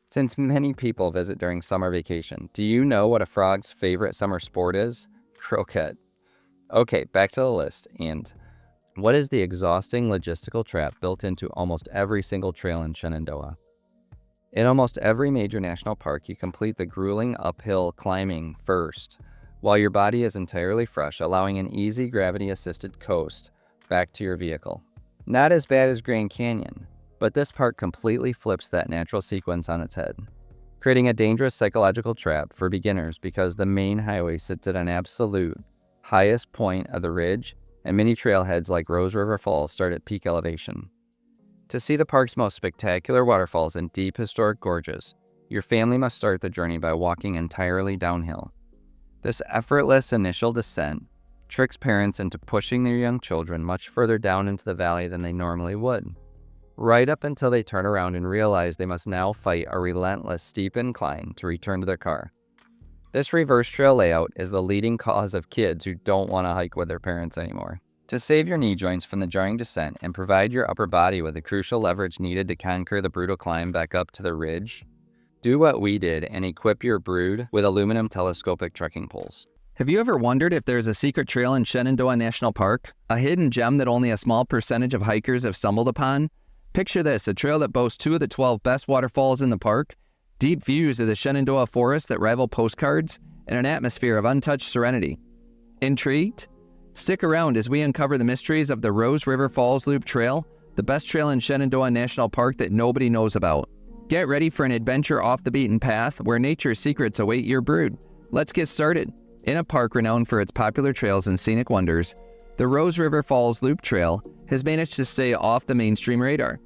Since many people visit during summer vacation, do you know what a frog's favorite summer sport is? Croquet. Okay, back to the list. And what is the exhausting logistical trap built into almost every single trail in Shenandoah? In almost every major national park, you complete the grueling uphill climbing first, while your body is entirely fresh, allowing an easy gravity-assisted coast back to your vehicle. Not as bad as Grand Canyon, but this park completely flips that natural sequence on its head, creating a dangerous psychological trap for beginners because the main highway sits at an absolute highest point of the ridge, and many trailheads like Rose River Falls start at peak elevation. To see the park's most spectacular waterfalls and deep historic gorges, your family must start the journey by walking entirely downhill. This effortless initial descent tricks parents into pushing their young children much further down into the valley than they normally would, right up until they turn around and realize they must now fight a relentless steep incline to return to their car. This reverse trail layout is the leading cause of kids who don't want to hike with their parents anymore. To save your knee joints from the jarring descent and provide your upper body with the crucial leverage needed to conquer the brutal climb back up to the ridge, do what we did and equip your brood with aluminum telescopic trekking poles. Have you ever wondered if there's a secret trail in Shenandoah National Park? A hidden gem that only a small percentage of hikers have stumbled upon? Picture this, a trail that boasts 2 of the 12 best waterfalls in the park, deep views of the Shenandoah forest that rival postcards, and an atmosphere of untouched serenity. Intrigued? Stick around as we uncover the mysteries of the Rose River Falls Loop Trail, the best trail in Shenandoah National Park that nobody knows about. Get ready for an adventure off the beaten path where nature's secrets await your brood. Let's get started. In a park renowned for its popular trails and scenic wonders, the Rose River Falls Loop Trail has managed to stay off the mainstream radar.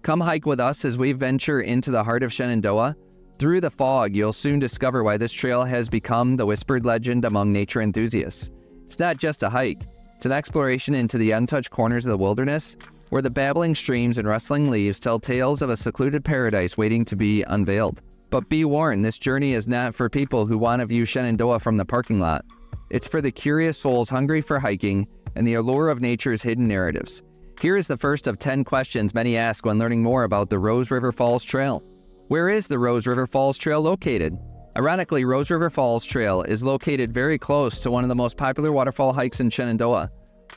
Come hike with us as we venture into the heart of Shenandoah. Through the fog, you'll soon discover why this trail has become the whispered legend among nature enthusiasts. It's not just a hike, it's an exploration into the untouched corners of the wilderness, where the babbling streams and rustling leaves tell tales of a secluded paradise waiting to be unveiled. But be warned, this journey is not for people who want to view Shenandoah from the parking lot. It's for the curious souls hungry for hiking and the allure of nature's hidden narratives. Here is the first of 10 questions many ask when learning more about the Rose River Falls Trail. Where is the Rose River Falls Trail located? Ironically, Rose River Falls Trail is located very close to one of the most popular waterfall hikes in Shenandoah.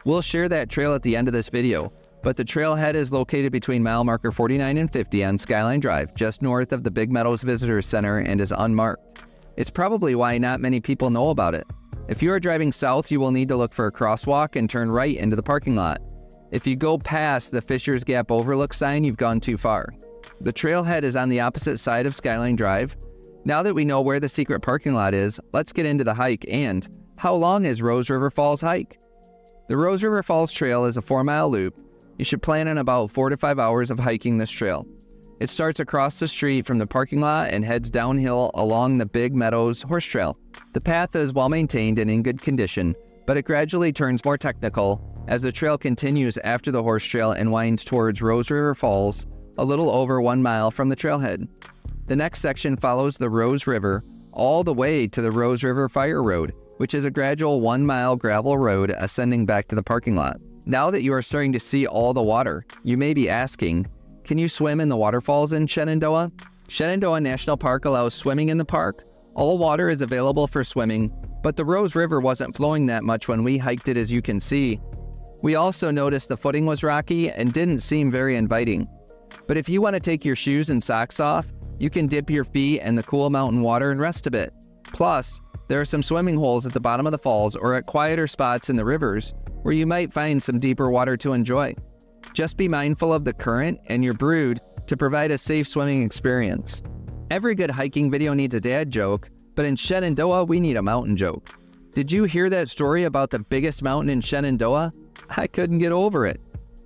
We'll share that trail at the end of this video, but the trailhead is located between mile marker 49 and 50 on Skyline Drive, just north of the Big Meadows Visitor Center, and is unmarked. It's probably why not many people know about it. If you are driving south, you will need to look for a crosswalk and turn right into the parking lot. If you go past the Fisher's Gap Overlook sign, you've gone too far. The trailhead is on the opposite side of Skyline Drive. Now that we know where the secret parking lot is, let's get into the hike. And how long is Rose River Falls hike? The Rose River Falls Trail is a 4-mile loop. You should plan on about 4 to 5 hours of hiking this trail. It starts across the street from the parking lot and heads downhill along the Big Meadows Horse Trail. The path is well maintained and in good condition, but it gradually turns more technical as the trail continues after the horse trail and winds towards Rose River Falls, a little over 1 mile from the trailhead. The next section follows the Rose River all the way to the Rose River Fire Road, which is a gradual 1-mile gravel road ascending back to the parking lot. Now that you are starting to see all the water, you may be asking, can you swim in the waterfalls in Shenandoah? Shenandoah National Park allows swimming in the park. All water is available for swimming, but the Rose River wasn't flowing that much when we hiked it, as you can see. We also noticed the footing was rocky and didn't seem very inviting. But if you want to take your shoes and socks off, you can dip your feet in the cool mountain water and rest a bit. Plus, there are some swimming holes at the bottom of the falls or at quieter spots in the rivers where you might find some deeper water to enjoy. Just be mindful of the current and your brood to provide a safe swimming experience. Every good hiking video needs a dad joke, but in Shenandoah, we need a mountain joke. Did you hear that story about the biggest mountain in Shenandoah? I couldn't get over it.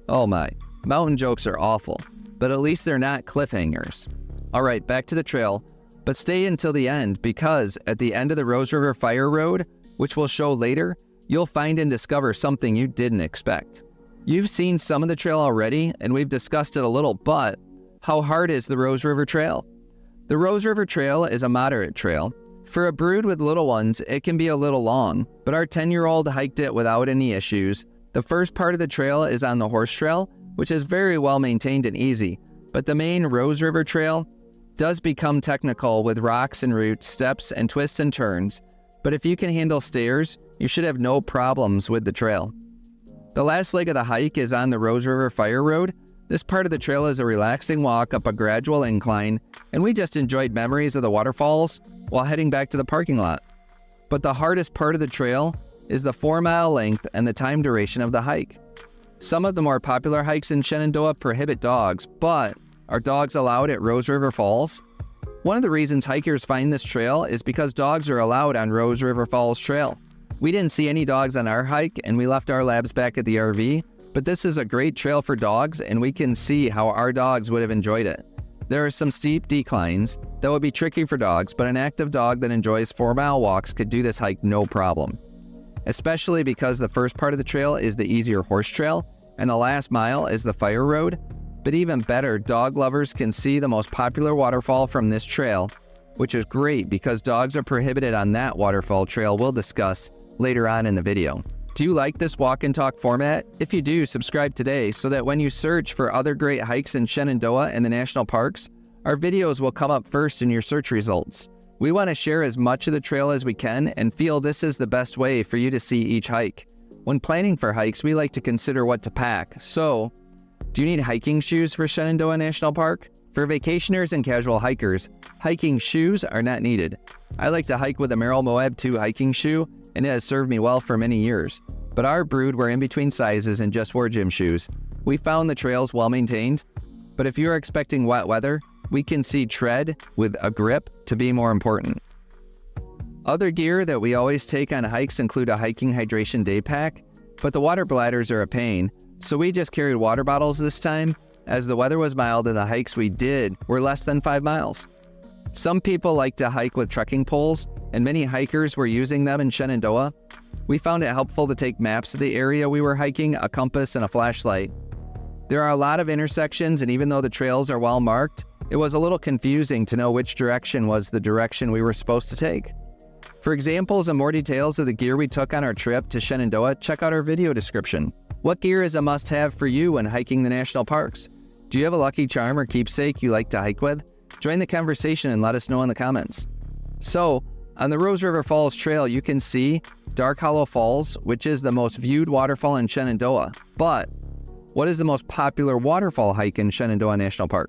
Oh my, mountain jokes are awful, but at least they're not cliffhangers. All right, back to the trail, but stay until the end because at the end of the Rose River Fire Road, which we'll show later, you'll find and discover something you didn't expect. You've seen some of the trail already, and we've discussed it a little, but how hard is the Rose River Trail? The Rose River Trail is a moderate trail. For a brood with little ones, it can be a little long, but our 10-year-old hiked it without any issues. The first part of the trail is on the horse trail, which is very well maintained and easy, but the main Rose River Trail does become technical with rocks and roots, steps and twists and turns, but if you can handle stairs, you should have no problems with the trail. The last leg of the hike is on the Rose River Fire Road. This part of the trail is a relaxing walk up a gradual incline, and we just enjoyed memories of the waterfalls while heading back to the parking lot. But the hardest part of the trail is the 4-mile length and the time duration of the hike. Some of the more popular hikes in Shenandoah prohibit dogs, but are dogs allowed at Rose River Falls? One of the reasons hikers find this trail is because dogs are allowed on Rose River Falls Trail. We didn't see any dogs on our hike and we left our labs back at the RV, but this is a great trail for dogs and we can see how our dogs would have enjoyed it. There are some steep declines that would be tricky for dogs, but an active dog that enjoys 4-mile walks could do this hike no problem. Especially because the first part of the trail is the easier horse trail and the last mile is the fire road. But even better, dog lovers can see the most popular waterfall from this trail, which is great because dogs are prohibited on that waterfall trail we'll discuss later on in the video. Do you like this walk and talk format? If you do, subscribe today so that when you search for other great hikes in Shenandoah and the national parks, our videos will come up first in your search results. We want to share as much of the trail as we can and feel this is the best way for you to see each hike. When planning for hikes, we like to consider what to pack. So, do you need hiking shoes for Shenandoah National Park? For vacationers and casual hikers, hiking shoes are not needed. I like to hike with a Merrell Moab 2 hiking shoe, and it has served me well for many years. But our brood were in between sizes and just wore gym shoes. We found the trails well maintained, but if you're expecting wet weather, we can see tread with a grip to be more important. Other gear that we always take on hikes include a hiking hydration day pack, but the water bladders are a pain, so we just carried water bottles this time, as the weather was mild and the hikes we did were less than 5 miles. Some people like to hike with trekking poles, and many hikers were using them in Shenandoah. We found it helpful to take maps of the area we were hiking, a compass, and a flashlight. There are a lot of intersections, and even though the trails are well marked, it was a little confusing to know which direction was the direction we were supposed to take. For examples and more details of the gear we took on our trip to Shenandoah, check out our video description. What gear is a must-have for you when hiking the national parks? Do you have a lucky charm or keepsake you like to hike with? Join the conversation and let us know in the comments. So, on the Rose River Falls Trail, you can see Dark Hollow Falls, which is the most viewed waterfall in Shenandoah. But, what is the most popular waterfall hike in Shenandoah National Park?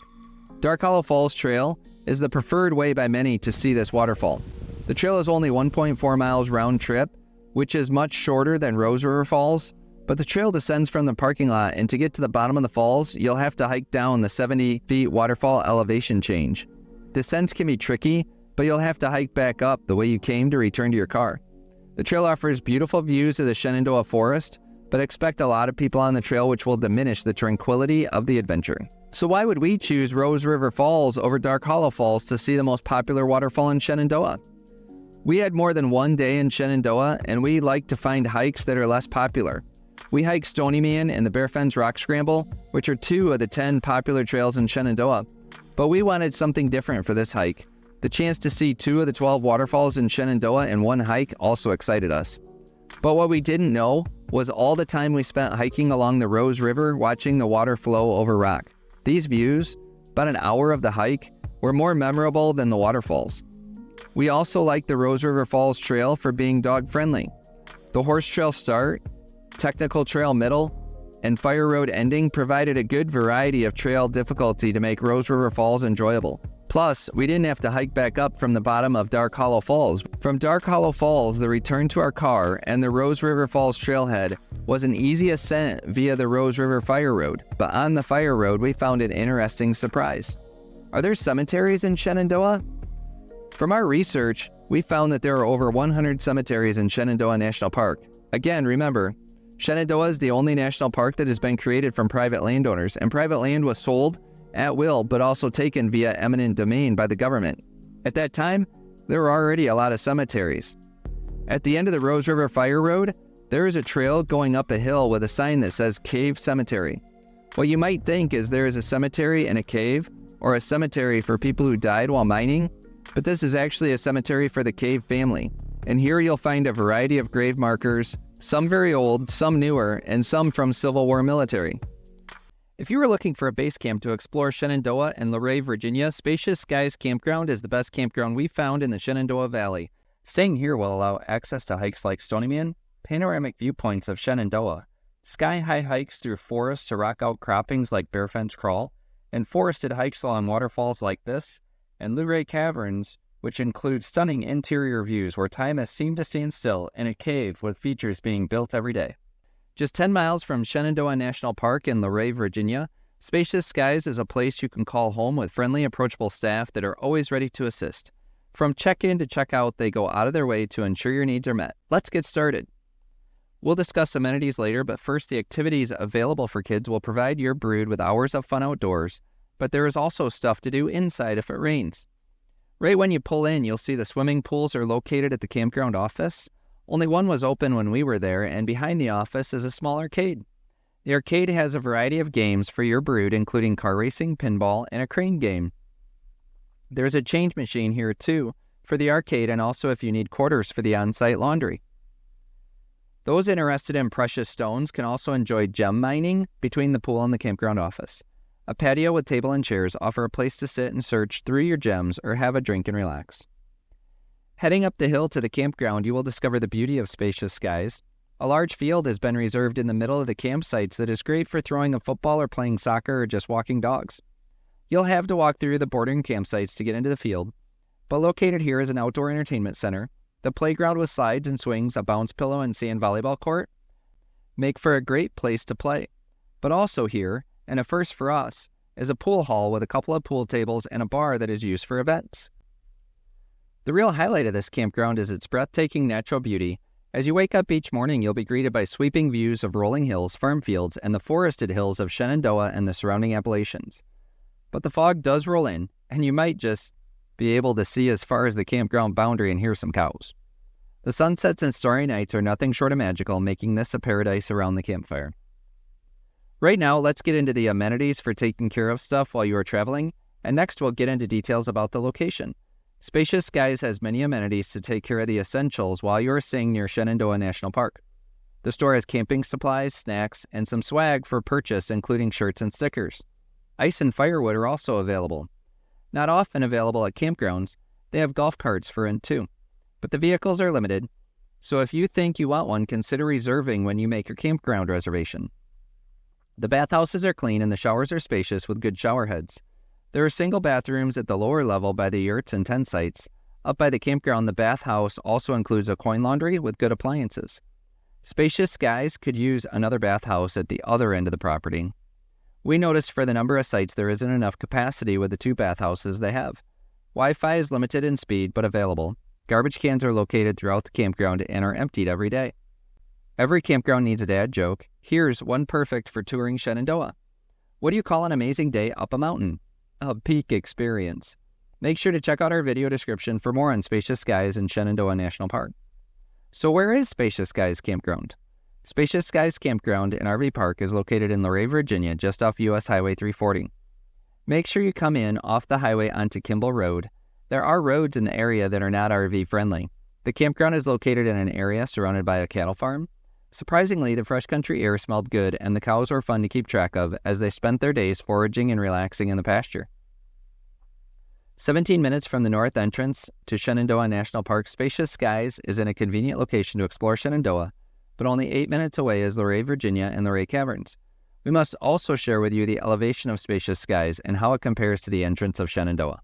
Dark Hollow Falls Trail is the preferred way by many to see this waterfall. The trail is only 1.4 miles round trip, which is much shorter than Rose River Falls, but the trail descends from the parking lot, and to get to the bottom of the falls, you'll have to hike down the 70 feet waterfall elevation change. Descents can be tricky, but you'll have to hike back up the way you came to return to your car. The trail offers beautiful views of the Shenandoah forest, but expect a lot of people on the trail, which will diminish the tranquility of the adventure. So why would we choose Rose River Falls over Dark Hollow Falls to see the most popular waterfall in Shenandoah? We had more than one day in Shenandoah, and we like to find hikes that are less popular. We hiked Stony Man and the Bearfence Rock Scramble, which are 2 of the 10 popular trails in Shenandoah. But we wanted something different for this hike. The chance to see 2 of the 12 waterfalls in Shenandoah in one hike also excited us. But what we didn't know was all the time we spent hiking along the Rose River watching the water flow over rock. These views, about an hour of the hike, were more memorable than the waterfalls. We also liked the Rose River Falls Trail for being dog-friendly. The horse trail start, technical trail middle, and fire road ending provided a good variety of trail difficulty to make Rose River Falls enjoyable. Plus, we didn't have to hike back up from the bottom of Dark Hollow Falls. From Dark Hollow Falls, the return to our car and the Rose River Falls trailhead was an easy ascent via the Rose River Fire Road. But on the Fire Road, we found an interesting surprise. Are there cemeteries in Shenandoah? From our research, we found that there are over 100 cemeteries in Shenandoah National Park. Again, remember, Shenandoah is the only national park that has been created from private landowners, and private land was sold at will, but also taken via eminent domain by the government. At that time, there were already a lot of cemeteries. At the end of the Rose River Fire Road, there is a trail going up a hill with a sign that says Cave Cemetery. What you might think is there is a cemetery in a cave, or a cemetery for people who died while mining, but this is actually a cemetery for the Cave family. And here you'll find a variety of grave markers, some very old, some newer, and some from Civil War military. If you were looking for a base camp to explore Shenandoah and Luray, Virginia, Spacious Skies Campground is the best campground we found in the Shenandoah Valley. Staying here will allow access to hikes like Stony Man, panoramic viewpoints of Shenandoah, sky-high hikes through forests to rock outcroppings like Bearfence Crawl, and forested hikes along waterfalls like this, and Luray Caverns, which include stunning interior views where time has seemed to stand still in a cave with features being built every day. Just 10 miles from Shenandoah National Park in Luray, Virginia, Spacious Skies is a place you can call home with friendly, approachable staff that are always ready to assist. From check-in to check-out, they go out of their way to ensure your needs are met. Let's get started. We'll discuss amenities later, but first, the activities available for kids will provide your brood with hours of fun outdoors, but there is also stuff to do inside if it rains. Right when you pull in, you'll see the swimming pools are located at the campground office. Only one was open when we were there, and behind the office is a small arcade. The arcade has a variety of games for your brood, including car racing, pinball, and a crane game. There's a change machine here, too, for the arcade, and also if you need quarters for the on-site laundry. Those interested in precious stones can also enjoy gem mining between the pool and the campground office. A patio with table and chairs offer a place to sit and search through your gems or have a drink and relax. Heading up the hill to the campground, you will discover the beauty of Spacious Skies. A large field has been reserved in the middle of the campsites that is great for throwing a football or playing soccer or just walking dogs. You'll have to walk through the bordering campsites to get into the field, but located here is an outdoor entertainment center. The playground with slides and swings, a bounce pillow, and sand volleyball court make for a great place to play. But also here, and a first for us, is a pool hall with a couple of pool tables and a bar that is used for events. The real highlight of this campground is its breathtaking natural beauty. As you wake up each morning, you'll be greeted by sweeping views of rolling hills, farm fields, and the forested hills of Shenandoah and the surrounding Appalachians. But the fog does roll in, and you might just be able to see as far as the campground boundary and hear some cows. The sunsets and starry nights are nothing short of magical, making this a paradise around the campfire. Right now, let's get into the amenities for taking care of stuff while you are traveling, and next we'll get into details about the location. Spacious Skies has many amenities to take care of the essentials while you are staying near Shenandoah National Park. The store has camping supplies, snacks, and some swag for purchase, including shirts and stickers. Ice and firewood are also available. Not often available at campgrounds, they have golf carts for rent too, but the vehicles are limited, so if you think you want one, consider reserving when you make your campground reservation. The bathhouses are clean and the showers are spacious with good shower heads. There are single bathrooms at the lower level by the yurts and tent sites. Up by the campground, the bathhouse also includes a coin laundry with good appliances. Spacious Skies could use another bathhouse at the other end of the property. We noticed for the number of sites there isn't enough capacity with the 2 bathhouses they have. Wi-Fi is limited in speed but available. Garbage cans are located throughout the campground and are emptied every day. Every campground needs a dad joke. Here's one perfect for touring Shenandoah. What do you call an amazing day up a mountain? A peak experience. Make sure to check out our video description for more on Spacious Skies in Shenandoah National Park. So where is Spacious Skies Campground? Spacious Skies Campground and RV Park is located in Luray, Virginia, just off U.S. Highway 340. Make sure you come in off the highway onto Kimball Road, There are roads in the area that are not RV friendly. The campground is located in an area surrounded by a cattle farm. Surprisingly, the fresh country air smelled good and the cows were fun to keep track of as they spent their days foraging and relaxing in the pasture. 17 minutes from the north entrance to Shenandoah National Park, Spacious Skies is in a convenient location to explore Shenandoah, but only 8 minutes away is Luray, Virginia and Luray Caverns. We must also share with you the elevation of Spacious Skies and how it compares to the entrance of Shenandoah.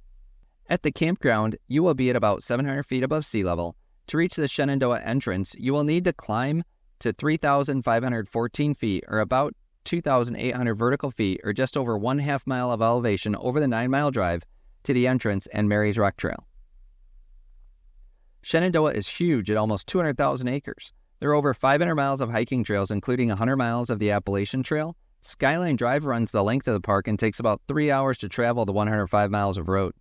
At the campground, you will be at about 700 feet above sea level. To reach the Shenandoah entrance, you will need to climb to 3,514 feet, or about 2,800 vertical feet, or just over 1/2 mile of elevation over the 9-mile drive to the entrance and Mary's Rock Trail. Shenandoah is huge at almost 200,000 acres. There are over 500 miles of hiking trails, including 100 miles of the Appalachian Trail. Skyline Drive runs the length of the park and takes about 3 hours to travel the 105 miles of road.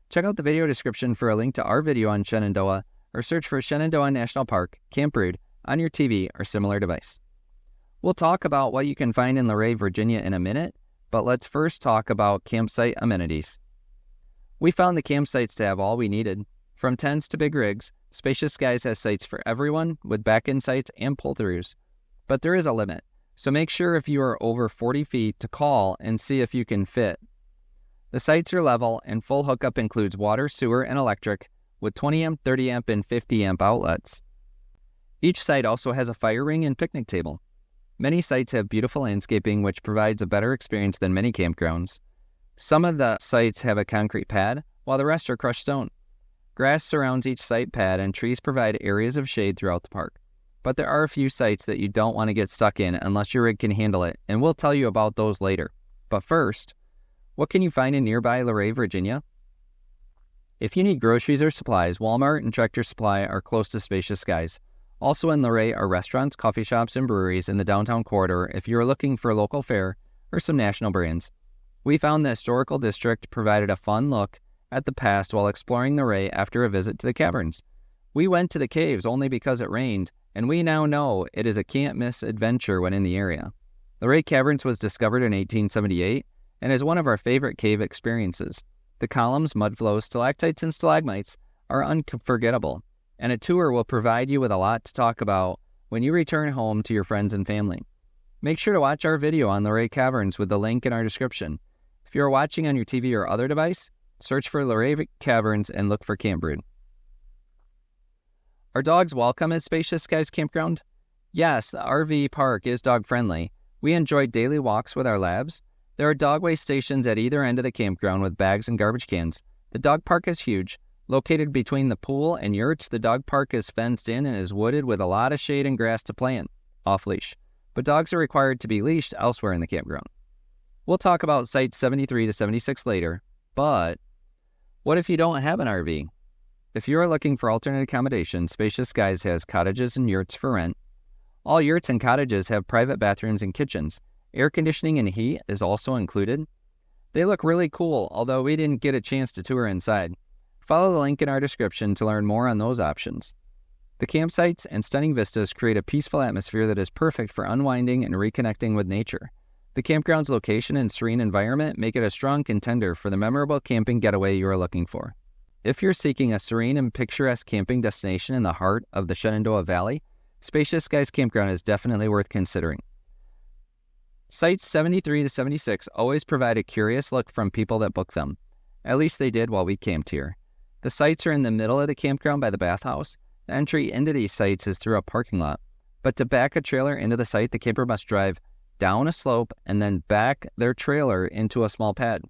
Check out the video description for a link to our video on Shenandoah, or search for Shenandoah National Park, Campground, on your TV or similar device. We'll talk about what you can find in Luray, Virginia in a minute, but let's first talk about campsite amenities. We found the campsites to have all we needed. From tents to big rigs, Spacious Skies has sites for everyone with back-in sites and pull-throughs. But there is a limit, so make sure if you are over 40 feet to call and see if you can fit. The sites are level and full hookup includes water, sewer, and electric with 20 amp, 30 amp, and 50 amp outlets. Each site also has a fire ring and picnic table. Many sites have beautiful landscaping which provides a better experience than many campgrounds. Some of the sites have a concrete pad, while the rest are crushed stone. Grass surrounds each site pad and trees provide areas of shade throughout the park. But there are a few sites that you don't want to get stuck in unless your rig can handle it, and we'll tell you about those later. But first, what can you find in nearby Luray, Virginia? If you need groceries or supplies, Walmart and Tractor Supply are close to Spacious Skies. Also in Luray are restaurants, coffee shops, and breweries in the downtown corridor if you are looking for local fare or some national brands. We found the historical district provided a fun look at the past while exploring Luray after a visit to the caverns. We went to the caves only because it rained, and we now know it is a can't-miss adventure when in the area. Luray Caverns was discovered in 1878 and is one of our favorite cave experiences. The columns, mud flows, stalactites, and stalagmites are unforgettable, and a tour will provide you with a lot to talk about when you return home to your friends and family. Make sure to watch our video on Luray Caverns with the link in our description. If you are watching on your TV or other device, search for Luray Caverns and look for Campground. Are dogs welcome at Spacious Skies Campground? Yes, the RV park is dog-friendly. We enjoy daily walks with our labs. There are dog waste stations at either end of the campground with bags and garbage cans. The dog park is huge. Located between the pool and yurts, the dog park is fenced in and is wooded with a lot of shade and grass to play in, off-leash. But dogs are required to be leashed elsewhere in the campground. We'll talk about sites 73 to 76 later, but what if you don't have an RV? If you are looking for alternate accommodation, Spacious Skies has cottages and yurts for rent. All yurts and cottages have private bathrooms and kitchens. Air conditioning and heat is also included. They look really cool, although we didn't get a chance to tour inside. Follow the link in our description to learn more on those options. The campsites and stunning vistas create a peaceful atmosphere that is perfect for unwinding and reconnecting with nature. The campground's location and serene environment make it a strong contender for the memorable camping getaway you are looking for. If you're seeking a serene and picturesque camping destination in the heart of the Shenandoah Valley, Spacious Skies Campground is definitely worth considering. Sites 73 to 76 always provide a curious look from people that book them. At least they did while we camped here. The sites are in the middle of the campground by the bathhouse. The entry into these sites is through a parking lot. But to back a trailer into the site, the camper must drive down a slope and then back their trailer into a small pad.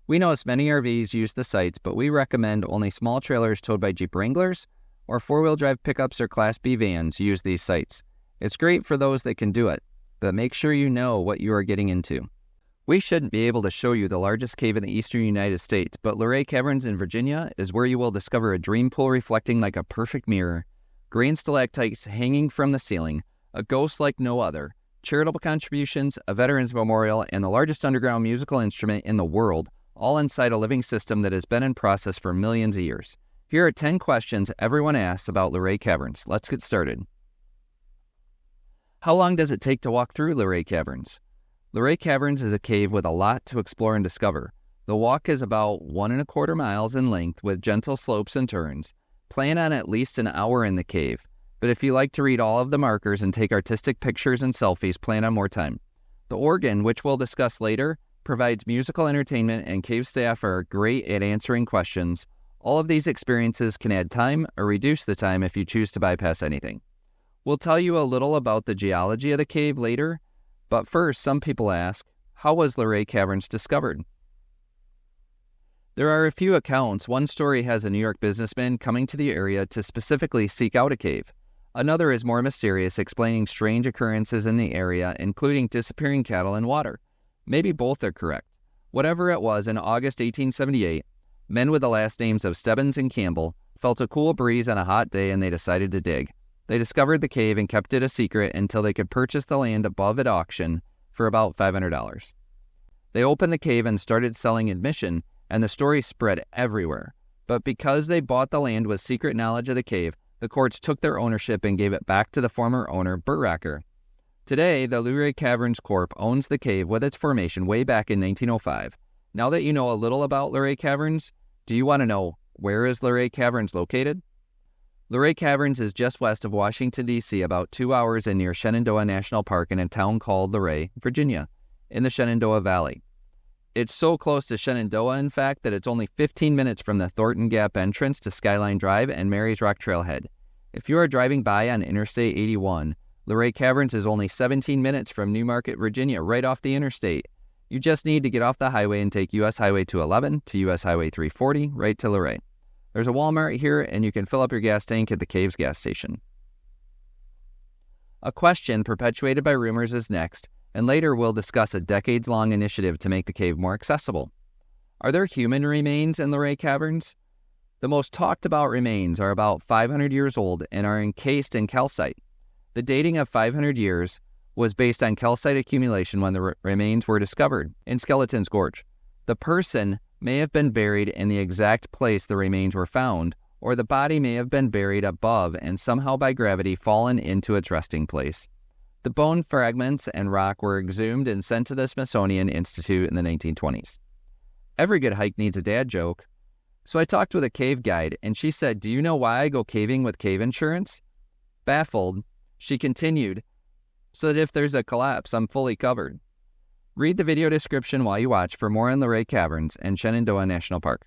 We know as many RVs use the sites, but we recommend only small trailers towed by Jeep Wranglers or four-wheel drive pickups or Class B vans use these sites. It's great for those that can do it, but make sure you know what you are getting into. We shouldn't be able to show you the largest cave in the eastern United States, but Luray Caverns in Virginia is where you will discover a dream pool reflecting like a perfect mirror, grand stalactites hanging from the ceiling, a ghost like no other, charitable contributions, a veterans memorial, and the largest underground musical instrument in the world, all inside a living system that has been in process for millions of years. Here are 10 questions everyone asks about Luray Caverns. Let's get started. How long does it take to walk through Luray Caverns? Luray Caverns is a cave with a lot to explore and discover. The walk is about 1.25 miles in length with gentle slopes and turns. Plan on at least an hour in the cave, but if you like to read all of the markers and take artistic pictures and selfies, plan on more time. The organ, which we'll discuss later, provides musical entertainment, and cave staff are great at answering questions. All of these experiences can add time or reduce the time if you choose to bypass anything. We'll tell you a little about the geology of the cave later, but first, some people ask, how was Luray Caverns discovered? There are a few accounts. One story has a New York businessman coming to the area to specifically seek out a cave. Another is more mysterious, explaining strange occurrences in the area, including disappearing cattle and water. Maybe both are correct. Whatever it was, in August 1878, men with the last names of Stebbins and Campbell felt a cool breeze on a hot day and they decided to dig. They discovered the cave and kept it a secret until they could purchase the land above at auction for about $500. They opened the cave and started selling admission, and the story spread everywhere. But because they bought the land with secret knowledge of the cave, the courts took their ownership and gave it back to the former owner, Burracker. Today, the Luray Caverns Corp. Owns the cave with its formation way back in 1905. Now that you know a little about Luray Caverns, do you want to know, where is Luray Caverns located? Luray Caverns is just west of Washington, D.C., about 2 hours and near Shenandoah National Park in a town called Luray, Virginia, in the Shenandoah Valley. It's so close to Shenandoah, in fact, that it's only 15 minutes from the Thornton Gap entrance to Skyline Drive and Mary's Rock Trailhead. If you are driving by on Interstate 81, Luray Caverns is only 17 minutes from Newmarket, Virginia, right off the interstate. You just need to get off the highway and take U.S. Highway 211 to U.S. Highway 340 right to Luray. There's a Walmart here, and you can fill up your gas tank at the cave's gas station. A question perpetuated by rumors is next, and later we'll discuss a decades-long initiative to make the cave more accessible. Are there human remains in Luray Caverns? The most talked about remains are about 500 years old and are encased in calcite. The dating of 500 years was based on calcite accumulation when the remains were discovered in Skeleton's Gorge. The person may have been buried in the exact place the remains were found, or the body may have been buried above and somehow by gravity fallen into its resting place. The bone fragments and rock were exhumed and sent to the Smithsonian Institute in the 1920s. Every good hike needs a dad joke. So I talked with a cave guide, and she said, "Do you know why I go caving with cave insurance?" Baffled, she continued, "So that if there's a collapse, I'm fully covered." Read the video description while you watch for more on Luray Caverns and Shenandoah National Park.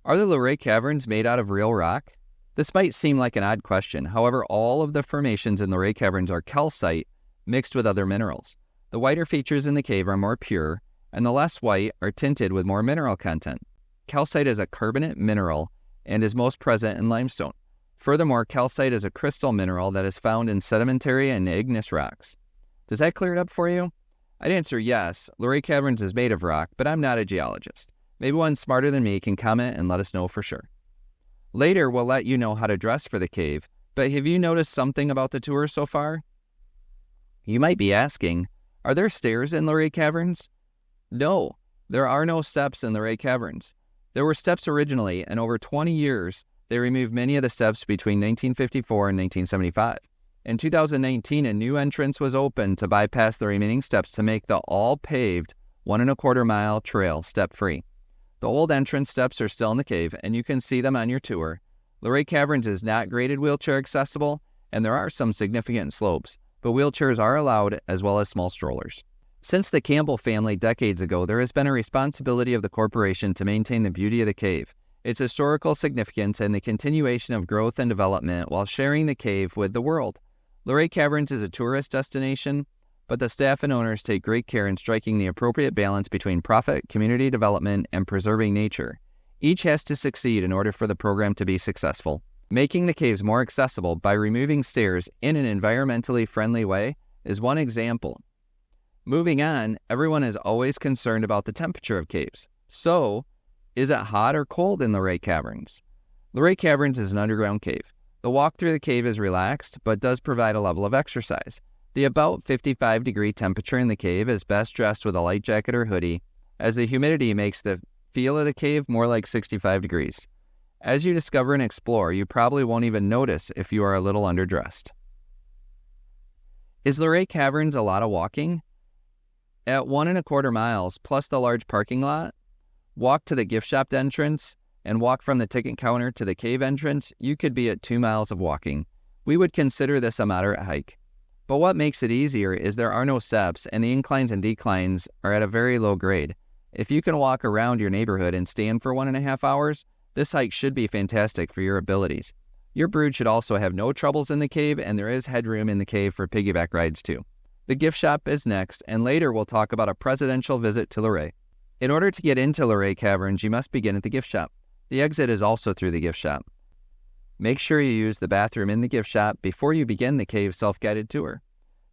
Are the Luray Caverns made out of real rock? This might seem like an odd question. However, all of the formations in Luray Caverns are calcite mixed with other minerals. The whiter features in the cave are more pure, and the less white are tinted with more mineral content. Calcite is a carbonate mineral and is most present in limestone. Furthermore, calcite is a crystal mineral that is found in sedimentary and igneous rocks. Does that clear it up for you? I'd answer yes. Luray Caverns is made of rock, but I'm not a geologist. Maybe one smarter than me can comment and let us know for sure. Later, we'll let you know how to dress for the cave, but have you noticed something about the tour so far? You might be asking, are there stairs in Luray Caverns? No, there are no steps in Luray Caverns. There were steps originally, and over 20 years, they removed many of the steps between 1954 and 1975. In 2019, a new entrance was opened to bypass the remaining steps to make the all-paved 1.25-mile trail step-free. The old entrance steps are still in the cave, and you can see them on your tour. Luray Caverns is not graded wheelchair accessible, and there are some significant slopes, but wheelchairs are allowed as well as small strollers. Since the Campbell family decades ago, there has been a responsibility of the corporation to maintain the beauty of the cave, its historical significance, and the continuation of growth and development while sharing the cave with the world. Luray Caverns is a tourist destination, but the staff and owners take great care in striking the appropriate balance between profit, community development, and preserving nature. Each has to succeed in order for the program to be successful. Making the caves more accessible by removing stairs in an environmentally friendly way is one example. Moving on, everyone is always concerned about the temperature of caves. So, is it hot or cold in Luray Caverns? Luray Caverns is an underground cave. The walk through the cave is relaxed, but does provide a level of exercise. The about 55-degree temperature in the cave is best dressed with a light jacket or hoodie, as the humidity makes the feel of the cave more like 65 degrees. As you discover and explore, you probably won't even notice if you are a little underdressed. Is Luray Caverns a lot of walking? At 1.25 miles, plus the large parking lot, Walk to the gift shop entrance and walk from the ticket counter to the cave entrance, you could be at 2 miles of walking. We would consider this a moderate hike. But what makes it easier is there are no steps and the inclines and declines are at a very low grade. If you can walk around your neighborhood and stand for 1.5 hours, this hike should be fantastic for your abilities. Your brood should also have no troubles in the cave, and there is headroom in the cave for piggyback rides too. The gift shop is next, and later we'll talk about a presidential visit to Luray. In order to get into Luray Caverns, you must begin at the gift shop. The exit is also through the gift shop. Make sure you use the bathroom in the gift shop before you begin the cave self-guided tour.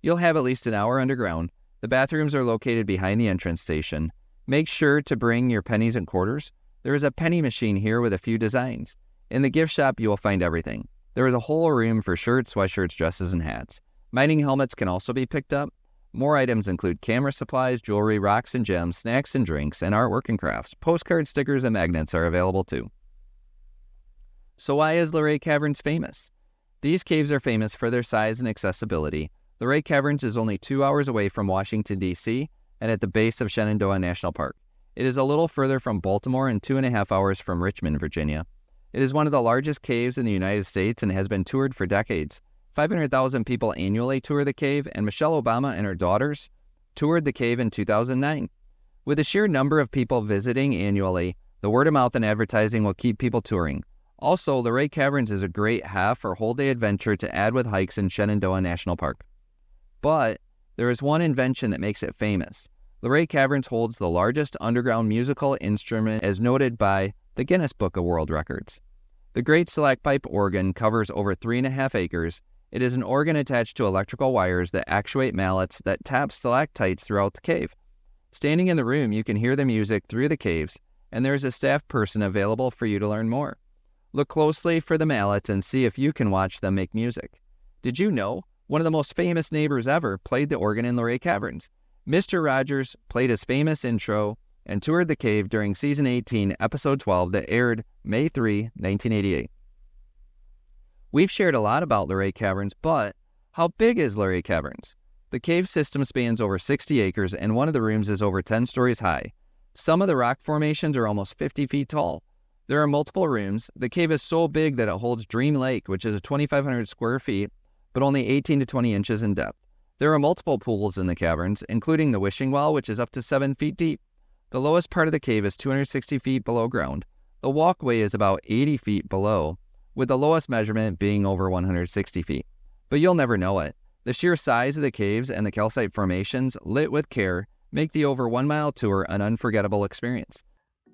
You'll have at least an hour underground. The bathrooms are located behind the entrance station. Make sure to bring your pennies and quarters. There is a penny machine here with a few designs. In the gift shop, you will find everything. There is a whole room for shirts, sweatshirts, dresses, and hats. Mining helmets can also be picked up. More items include camera supplies, jewelry, rocks and gems, snacks and drinks, and artwork and crafts. Postcards, stickers, and magnets are available too. So why is Luray Caverns famous? These caves are famous for their size and accessibility. Luray Caverns is only 2 hours away from Washington, D.C., and at the base of Shenandoah National Park. It is a little further from Baltimore and 2.5 hours from Richmond, Virginia. It is one of the largest caves in the United States and has been toured for decades. 500,000 people annually tour the cave, and Michelle Obama and her daughters toured the cave in 2009. With the sheer number of people visiting annually, the word of mouth and advertising will keep people touring. Also, Luray Caverns is a great half or whole day adventure to add with hikes in Shenandoah National Park. But there is one invention that makes it famous. Luray Caverns holds the largest underground musical instrument as noted by the Guinness Book of World Records. The Great Stalacpipe organ covers over 3.5 acres. It is an organ attached to electrical wires that actuate mallets that tap stalactites throughout the cave. Standing in the room, you can hear the music through the caves, and there is a staff person available for you to learn more. Look closely for the mallets and see if you can watch them make music. Did you know one of the most famous neighbors ever played the organ in Luray Caverns? Mr. Rogers played his famous intro and toured the cave during Season 18, Episode 12 that aired May 3, 1988. We've shared a lot about Luray Caverns, but how big is Luray Caverns? The cave system spans over 60 acres and one of the rooms is over 10 stories high. Some of the rock formations are almost 50 feet tall. There are multiple rooms. The cave is so big that it holds Dream Lake, which is 2,500 square feet, but only 18 to 20 inches in depth. There are multiple pools in the caverns, including the wishing well, which is up to 7 feet deep. The lowest part of the cave is 260 feet below ground. The walkway is about 80 feet below, with the lowest measurement being over 160 feet. But you'll never know it. The sheer size of the caves and the calcite formations, lit with care, make the over 1 mile tour an unforgettable experience.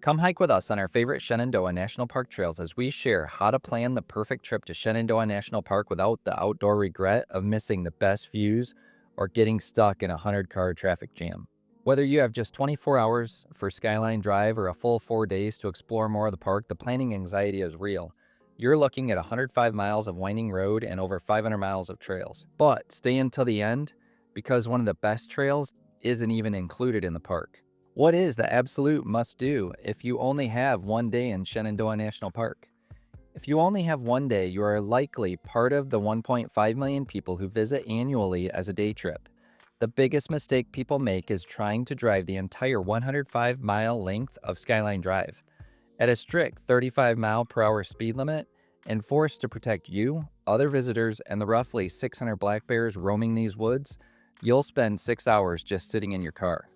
Come hike with us on our favorite Shenandoah National Park trails as we share how to plan the perfect trip to Shenandoah National Park without the outdoor regret of missing the best views or getting stuck in a 100-car traffic jam. Whether you have just 24 hours for Skyline Drive or a full 4 days to explore more of the park, the planning anxiety is real. You're looking at 105 miles of winding road and over 500 miles of trails. But stay until the end because one of the best trails isn't even included in the park. What is the absolute must-do if you only have 1 day in Shenandoah National Park? If you only have 1 day, you are likely part of the 1.5 million people who visit annually as a day trip. The biggest mistake people make is trying to drive the entire 105-mile length of Skyline Drive. At a strict 35-mile-per-hour speed limit, enforced to protect you, other visitors, and the roughly 600 black bears roaming these woods, you'll spend 6 hours just sitting in your car.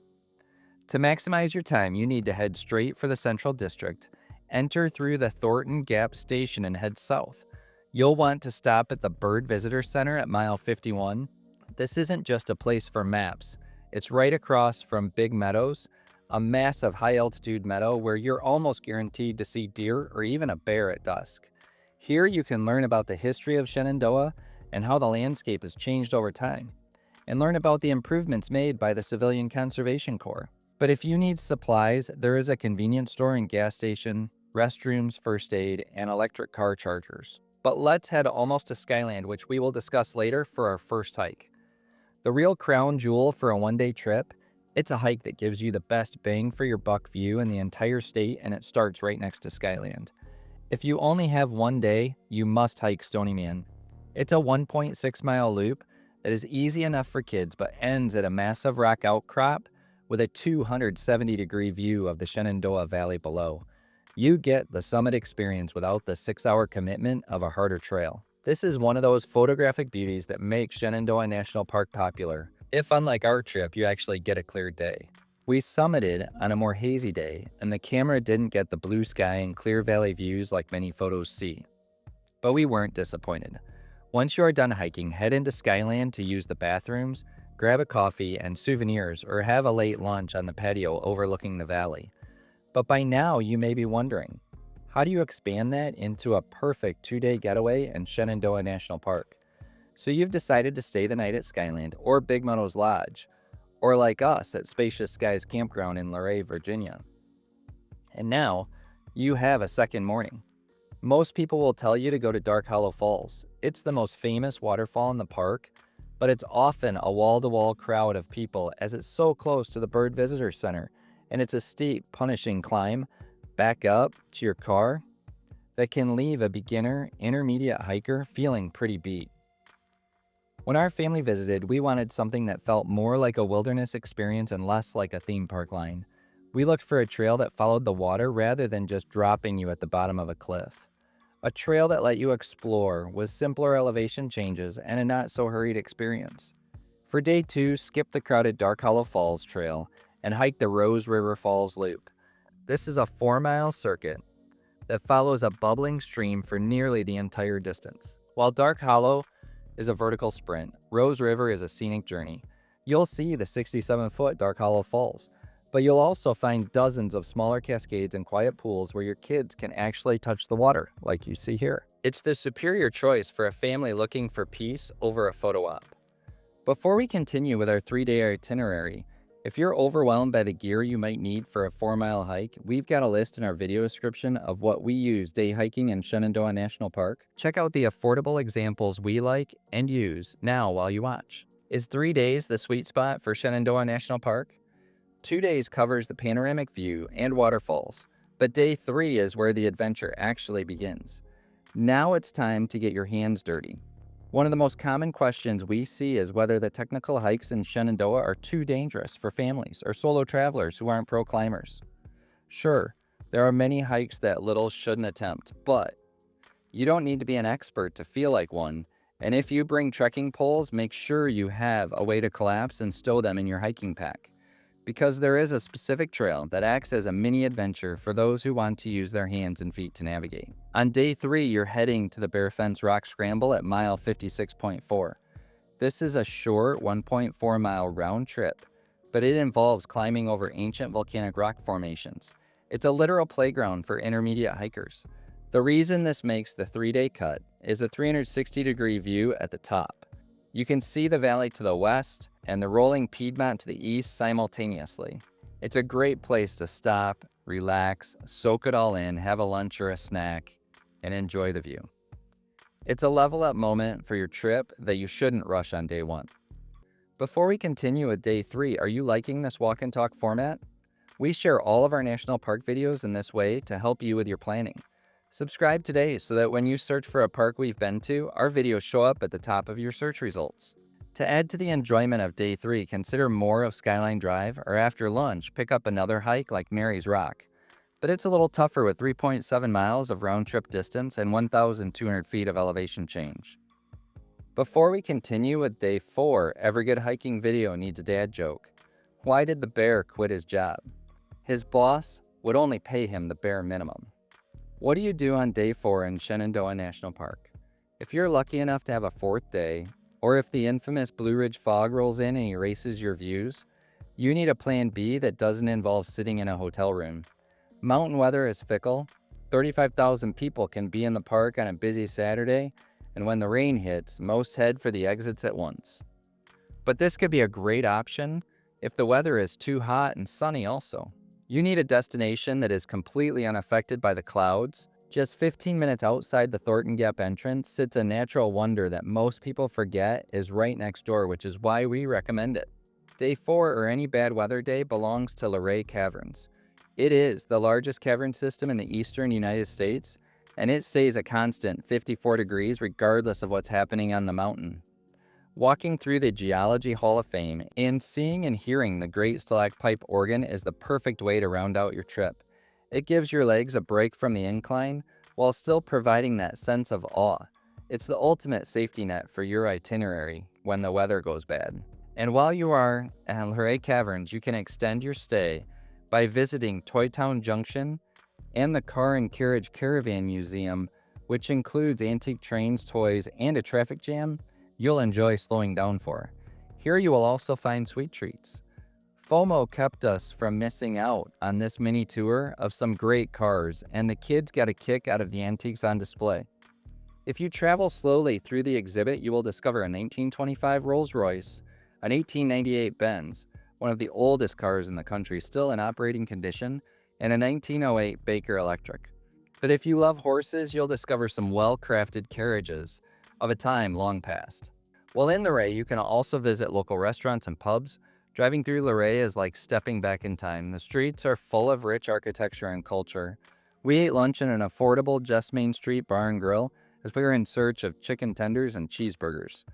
To maximize your time, you need to head straight for the Central District, enter through the Thornton Gap Station and head south. You'll want to stop at the Bird Visitor Center at mile 51. This isn't just a place for maps. It's right across from Big Meadows, a massive high-altitude meadow where you're almost guaranteed to see deer or even a bear at dusk. Here you can learn about the history of Shenandoah and how the landscape has changed over time, and learn about the improvements made by the Civilian Conservation Corps. But if you need supplies, there is a convenience store and gas station, restrooms, first aid, and electric car chargers. But let's head almost to Skyland, which we will discuss later for our first hike. The real crown jewel for a one-day trip, it's a hike that gives you the best bang for your buck view in the entire state, and it starts right next to Skyland. If you only have 1 day, you must hike Stony Man. It's a 1.6-mile loop that is easy enough for kids but ends at a massive rock outcrop with a 270-degree view of the Shenandoah Valley below. You get the summit experience without the 6-hour commitment of a harder trail. This is one of those photographic beauties that makes Shenandoah National Park popular, if unlike our trip, you actually get a clear day. We summited on a more hazy day, and the camera didn't get the blue sky and clear valley views like many photos see. But we weren't disappointed. Once you are done hiking, head into Skyline to use the bathrooms, grab a coffee and souvenirs, or have a late lunch on the patio overlooking the valley. But by now, you may be wondering, how do you expand that into a perfect 2-day getaway in Shenandoah National Park? So you've decided to stay the night at Skyline or Big Meadows Lodge, or like us at Spacious Skies Campground in Luray, Virginia. And now, you have a second morning. Most people will tell you to go to Dark Hollow Falls. It's the most famous waterfall in the park, but it's often a wall-to-wall crowd of people as it's so close to the Bird Visitor Center, and it's a steep, punishing climb back up to your car that can leave a beginner, intermediate hiker feeling pretty beat. When our family visited, we wanted something that felt more like a wilderness experience and less like a theme park line. We looked for a trail that followed the water rather than just dropping you at the bottom of a cliff. A trail that let you explore with simpler elevation changes and a not-so-hurried experience. For day 2, skip the crowded Dark Hollow Falls Trail and hike the Rose River Falls Loop. This is a 4-mile circuit that follows a bubbling stream for nearly the entire distance. While Dark Hollow is a vertical sprint, Rose River is a scenic journey. You'll see the 67-foot Dark Hollow Falls, but you'll also find dozens of smaller cascades and quiet pools where your kids can actually touch the water, like you see here. It's the superior choice for a family looking for peace over a photo op. Before we continue with our 3-day itinerary, if you're overwhelmed by the gear you might need for a 4-mile hike, we've got a list in our video description of what we use day hiking in Shenandoah National Park. Check out the affordable examples we like and use now while you watch. Is 3 days the sweet spot for Shenandoah National Park? 2 days covers the panoramic view and waterfalls, but day 3 is where the adventure actually begins. Now it's time to get your hands dirty. One of the most common questions we see is whether the technical hikes in Shenandoah are too dangerous for families or solo travelers who aren't pro climbers. Sure, there are many hikes that littles shouldn't attempt, but you don't need to be an expert to feel like one, and if you bring trekking poles, make sure you have a way to collapse and stow them in your hiking pack, because there is a specific trail that acts as a mini adventure for those who want to use their hands and feet to navigate. On day 3, you're heading to the Bearfence Rock Scramble at mile 56.4. This is a short 1.4 mile round trip, but it involves climbing over ancient volcanic rock formations. It's a literal playground for intermediate hikers. The reason this makes the 3-day cut is a 360-degree view at the top. You can see the valley to the west and the rolling Piedmont to the east simultaneously. It's a great place to stop, relax, soak it all in, have a lunch or a snack, and enjoy the view. It's a level up moment for your trip that you shouldn't rush on day 1. Before we continue with day 3, are you liking this walk and talk format? We share all of our national park videos in this way to help you with your planning. Subscribe today so that when you search for a park we've been to, our videos show up at the top of your search results. To add to the enjoyment of day 3, consider more of Skyline Drive, or after lunch, pick up another hike like Mary's Rock. But it's a little tougher with 3.7 miles of round-trip distance and 1,200 feet of elevation change. Before we continue with day 4, every good hiking video needs a dad joke. Why did the bear quit his job? His boss would only pay him the bare minimum. What do you do on day 4 in Shenandoah National Park? If you're lucky enough to have a 4th day, or if the infamous Blue Ridge fog rolls in and erases your views, you need a plan B that doesn't involve sitting in a hotel room. Mountain weather is fickle. 35,000 people can be in the park on a busy Saturday, and when the rain hits, most head for the exits at once. But this could be a great option if the weather is too hot and sunny also. You need a destination that is completely unaffected by the clouds. Just 15 minutes outside the Thornton Gap entrance sits a natural wonder that most people forget is right next door, which is why we recommend it. Day 4 or any bad weather day belongs to Luray Caverns. It is the largest cavern system in the eastern United States, and it stays a constant 54 degrees regardless of what's happening on the mountain. Walking through the Geology Hall of Fame and seeing and hearing the Great Stalactite Organ is the perfect way to round out your trip. It gives your legs a break from the incline while still providing that sense of awe. It's the ultimate safety net for your itinerary when the weather goes bad. And while you are at Luray Caverns, you can extend your stay by visiting Toy Town Junction and the Car and Carriage Caravan Museum, which includes antique trains, toys, and a traffic jam you'll enjoy slowing down for. Here you will also find sweet treats. FOMO kept us from missing out on this mini tour of some great cars, and the kids got a kick out of the antiques on display. If you travel slowly through the exhibit, you will discover a 1925 Rolls-Royce, an 1898 Benz, one of the oldest cars in the country still in operating condition, and a 1908 Baker Electric. But if you love horses, you'll discover some well-crafted carriages of a time long past. While in Luray, you can also visit local restaurants and pubs. Driving through Luray is like stepping back in time. The streets are full of rich architecture and culture. We ate lunch in an affordable Just Main Street bar and grill as we were in search of chicken tenders and cheeseburgers.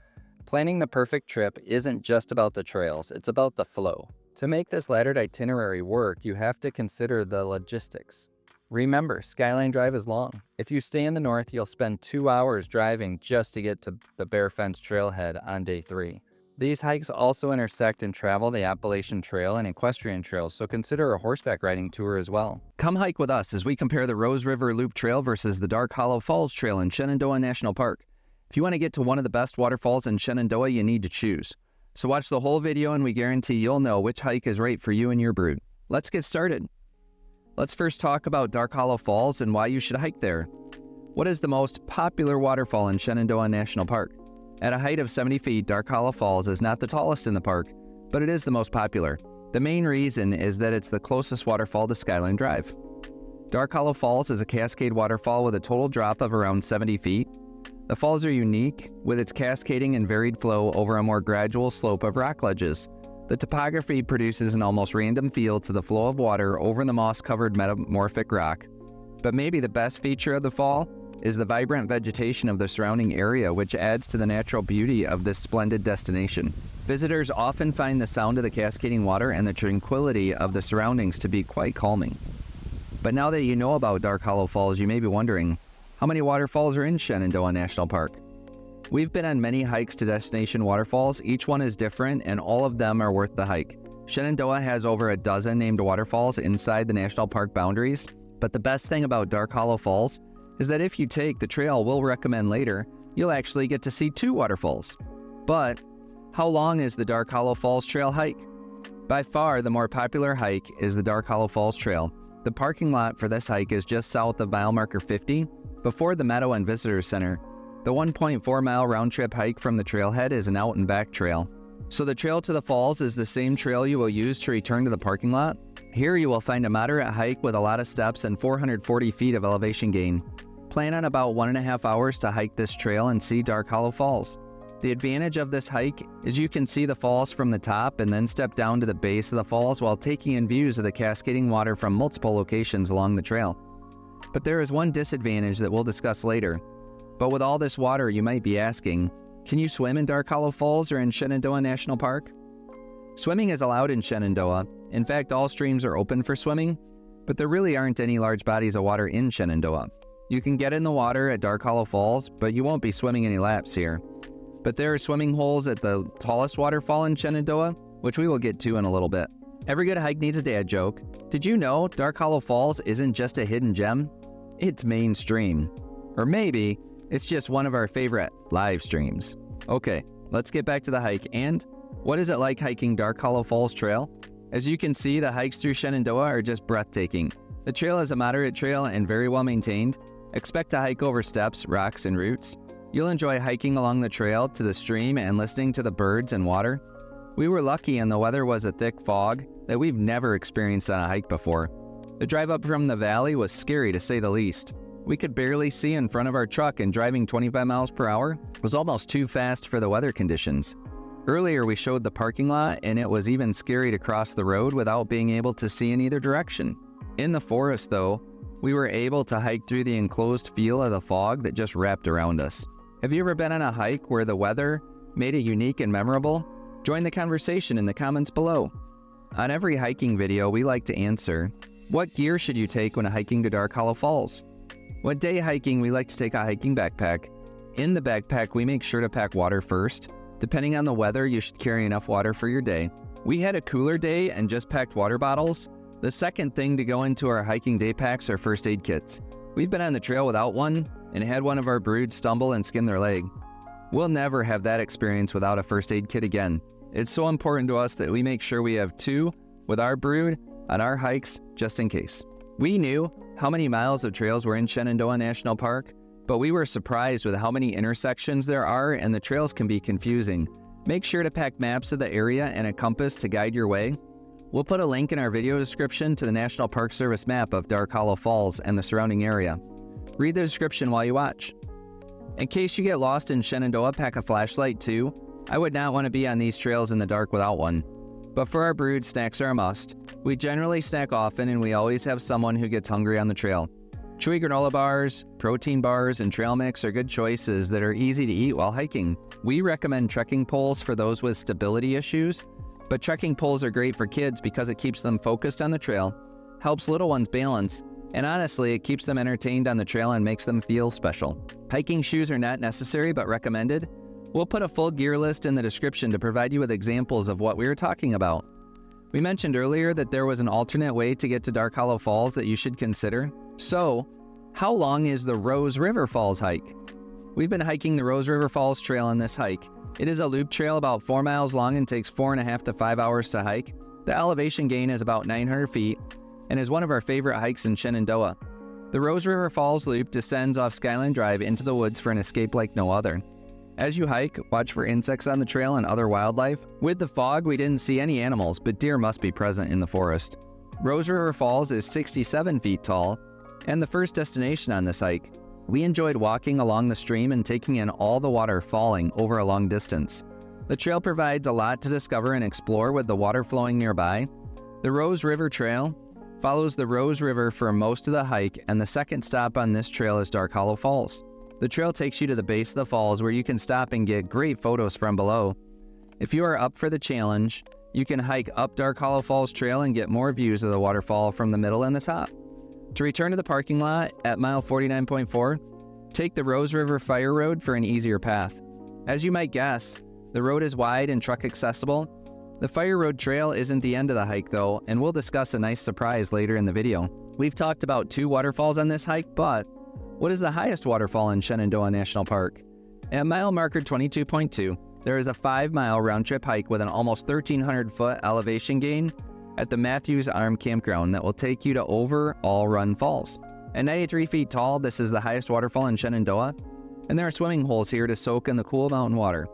Planning the perfect trip isn't just about the trails, it's about the flow. To make this laddered itinerary work, you have to consider the logistics. Remember, Skyline Drive is long. If you stay in the north, you'll spend 2 hours driving just to get to the Bearfence Trailhead on day 3. These hikes also intersect and travel the Appalachian Trail and equestrian trails, so consider a horseback riding tour as well. Come hike with us as we compare the Rose River Loop Trail versus the Dark Hollow Falls Trail in Shenandoah National Park. If you want to get to one of the best waterfalls in Shenandoah, you need to choose. So watch the whole video and we guarantee you'll know which hike is right for you and your brood. Let's get started. Let's first talk about Dark Hollow Falls and why you should hike there. What is the most popular waterfall in Shenandoah National Park? At a height of 70 feet, Dark Hollow Falls is not the tallest in the park, but it is the most popular. The main reason is that it's the closest waterfall to Skyline Drive. Dark Hollow Falls is a cascade waterfall with a total drop of around 70 feet. The falls are unique, with its cascading and varied flow over a more gradual slope of rock ledges. The topography produces an almost random feel to the flow of water over the moss-covered metamorphic rock. But maybe the best feature of the fall is the vibrant vegetation of the surrounding area, which adds to the natural beauty of this splendid destination. Visitors often find the sound of the cascading water and the tranquility of the surroundings to be quite calming. But now that you know about Dark Hollow Falls, you may be wondering, how many waterfalls are in Shenandoah National Park? We've been on many hikes to destination waterfalls. Each one is different, and all of them are worth the hike. Shenandoah has over a dozen named waterfalls inside the national park boundaries, but the best thing about Dark Hollow Falls is that if you take the trail we'll recommend later, you'll actually get to see 2 waterfalls. But how long is the Dark Hollow Falls Trail hike? By far, the more popular hike is the Dark Hollow Falls Trail. The parking lot for this hike is just south of mile marker 50, before the Meadow and Visitor Center. The 1.4-mile round-trip hike from the trailhead is an out-and-back trail. So the trail to the falls is the same trail you will use to return to the parking lot. Here you will find a moderate hike with a lot of steps and 440 feet of elevation gain. Plan on about 1.5 hours to hike this trail and see Dark Hollow Falls. The advantage of this hike is you can see the falls from the top and then step down to the base of the falls while taking in views of the cascading water from multiple locations along the trail. But there is one disadvantage that we'll discuss later. But with all this water, you might be asking, can you swim in Dark Hollow Falls or in Shenandoah National Park? Swimming is allowed in Shenandoah. In fact, all streams are open for swimming, but there really aren't any large bodies of water in Shenandoah. You can get in the water at Dark Hollow Falls, but you won't be swimming any laps here. But there are swimming holes at the tallest waterfall in Shenandoah, which we will get to in a little bit. Every good hike needs a dad joke. Did you know Dark Hollow Falls isn't just a hidden gem? It's mainstream. Or maybe it's just one of our favorite live streams. Okay, let's get back to the hike. And what is it like hiking Dark Hollow Falls Trail? As you can see, the hikes through Shenandoah are just breathtaking. The trail is a moderate trail and very well maintained. Expect to hike over steps, rocks, and roots. You'll enjoy hiking along the trail to the stream and listening to the birds and water. We were lucky and the weather was a thick fog that we've never experienced on a hike before. The drive up from the valley was scary to say the least. We could barely see in front of our truck, and driving 25 miles per hour was almost too fast for the weather conditions. Earlier we showed the parking lot, and it was even scary to cross the road without being able to see in either direction. In the forest though, we were able to hike through the enclosed feel of the fog that just wrapped around us. Have you ever been on a hike where the weather made it unique and memorable? Join the conversation in the comments below. On every hiking video, we like to answer, what gear should you take when hiking to Dark Hollow Falls? When day hiking, we like to take a hiking backpack. In the backpack, we make sure to pack water first. Depending on the weather, you should carry enough water for your day. We had a cooler day and just packed water bottles. The second thing to go into our hiking day packs are first aid kits. We've been on the trail without one and had one of our broods stumble and skin their leg. We'll never have that experience without a first aid kit again. It's so important to us that we make sure we have two with our brood on our hikes just in case. We knew how many miles of trails were in Shenandoah National Park, but we were surprised with how many intersections there are, and the trails can be confusing. Make sure to pack maps of the area and a compass to guide your way. We'll put a link in our video description to the National Park Service map of Dark Hollow Falls and the surrounding area. Read the description while you watch. In case you get lost in Shenandoah, pack a flashlight too. I would not want to be on these trails in the dark without one. But for our brood, snacks are a must. We generally snack often, and we always have someone who gets hungry on the trail. Chewy granola bars, protein bars, and trail mix are good choices that are easy to eat while hiking. We recommend trekking poles for those with stability issues, but trekking poles are great for kids because it keeps them focused on the trail, helps little ones balance, and honestly, it keeps them entertained on the trail and makes them feel special. Hiking shoes are not necessary but recommended. We'll put a full gear list in the description to provide you with examples of what we were talking about. We mentioned earlier that there was an alternate way to get to Dark Hollow Falls that you should consider. So, how long is the Rose River Falls hike? We've been hiking the Rose River Falls Trail on this hike. It is a loop trail about 4 miles long and takes 4.5 to 5 hours to hike. The elevation gain is about 900 feet and is one of our favorite hikes in Shenandoah. The Rose River Falls loop descends off Skyline Drive into the woods for an escape like no other. As you hike, watch for insects on the trail and other wildlife. With the fog, we didn't see any animals, but deer must be present in the forest. Rose River Falls is 67 feet tall and the first destination on this hike. We enjoyed walking along the stream and taking in all the water falling over a long distance. The trail provides a lot to discover and explore with the water flowing nearby. The Rose River Trail follows the Rose River for most of the hike, and the second stop on this trail is Dark Hollow Falls. The trail takes you to the base of the falls where you can stop and get great photos from below. If you are up for the challenge, you can hike up Dark Hollow Falls Trail and get more views of the waterfall from the middle and the top. To return to the parking lot at mile 49.4, take the Rose River Fire Road for an easier path. As you might guess, the road is wide and truck accessible. The Fire Road Trail isn't the end of the hike though, and we'll discuss a nice surprise later in the video. We've talked about 2 waterfalls on this hike, but what is the highest waterfall in Shenandoah National Park? At mile marker 22.2, there is a 5-mile round-trip hike with an almost 1,300-foot elevation gain at the Matthews Arm Campground that will take you to over All Run Falls. At 93 feet tall, this is the highest waterfall in Shenandoah, and there are swimming holes here to soak in the cool mountain water.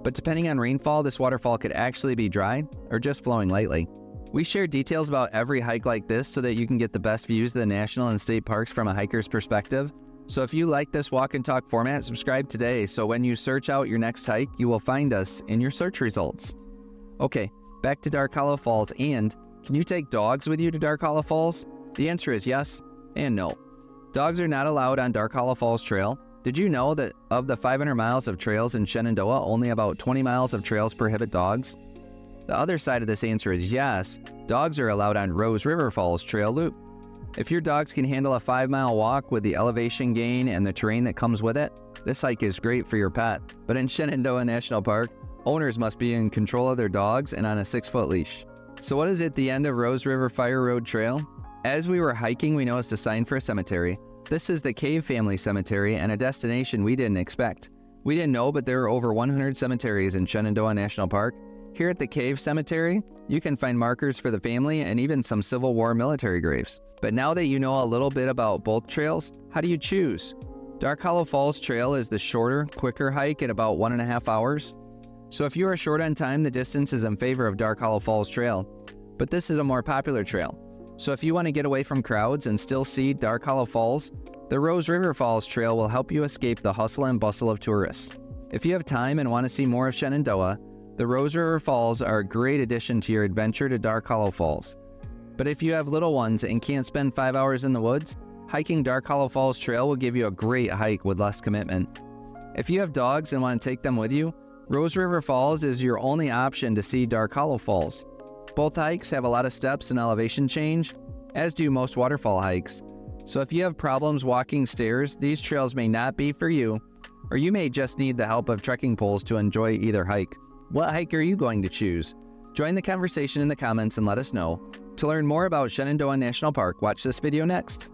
But depending on rainfall, this waterfall could actually be dry or just flowing lightly. We share details about every hike like this so that you can get the best views of the national and state parks from a hiker's perspective. So if you like this walk and talk format, subscribe today so when you search out your next hike, you will find us in your search results. Okay, back to Dark Hollow Falls, and can you take dogs with you to Dark Hollow Falls? The answer is yes and no. Dogs are not allowed on Dark Hollow Falls Trail. Did you know that of the 500 miles of trails in Shenandoah, only about 20 miles of trails prohibit dogs? The other side of this answer is yes, dogs are allowed on Rose River Falls Trail Loop. If your dogs can handle a 5-mile walk with the elevation gain and the terrain that comes with it, this hike is great for your pet. But in Shenandoah National Park, owners must be in control of their dogs and on a 6-foot leash. So what is at the end of Rose River Fire Road Trail? As we were hiking, we noticed a sign for a cemetery. This is the Cave Family Cemetery and a destination we didn't expect. We didn't know, but there are over 100 cemeteries in Shenandoah National Park. Here at the Cave Cemetery, you can find markers for the family and even some Civil War military graves. But now that you know a little bit about both trails, how do you choose? Dark Hollow Falls Trail is the shorter, quicker hike at about 1.5 hours. So if you are short on time, the distance is in favor of Dark Hollow Falls Trail. But this is a more popular trail. So if you want to get away from crowds and still see Dark Hollow Falls, the Rose River Falls Trail will help you escape the hustle and bustle of tourists. If you have time and want to see more of Shenandoah, the Rose River Falls are a great addition to your adventure to Dark Hollow Falls. But if you have little ones and can't spend 5 hours in the woods, hiking Dark Hollow Falls Trail will give you a great hike with less commitment. If you have dogs and want to take them with you, Rose River Falls is your only option to see Dark Hollow Falls. Both hikes have a lot of steps and elevation change, as do most waterfall hikes. So if you have problems walking stairs, these trails may not be for you, or you may just need the help of trekking poles to enjoy either hike. What hike are you going to choose? Join the conversation in the comments and let us know. To learn more about Shenandoah National Park, watch this video next.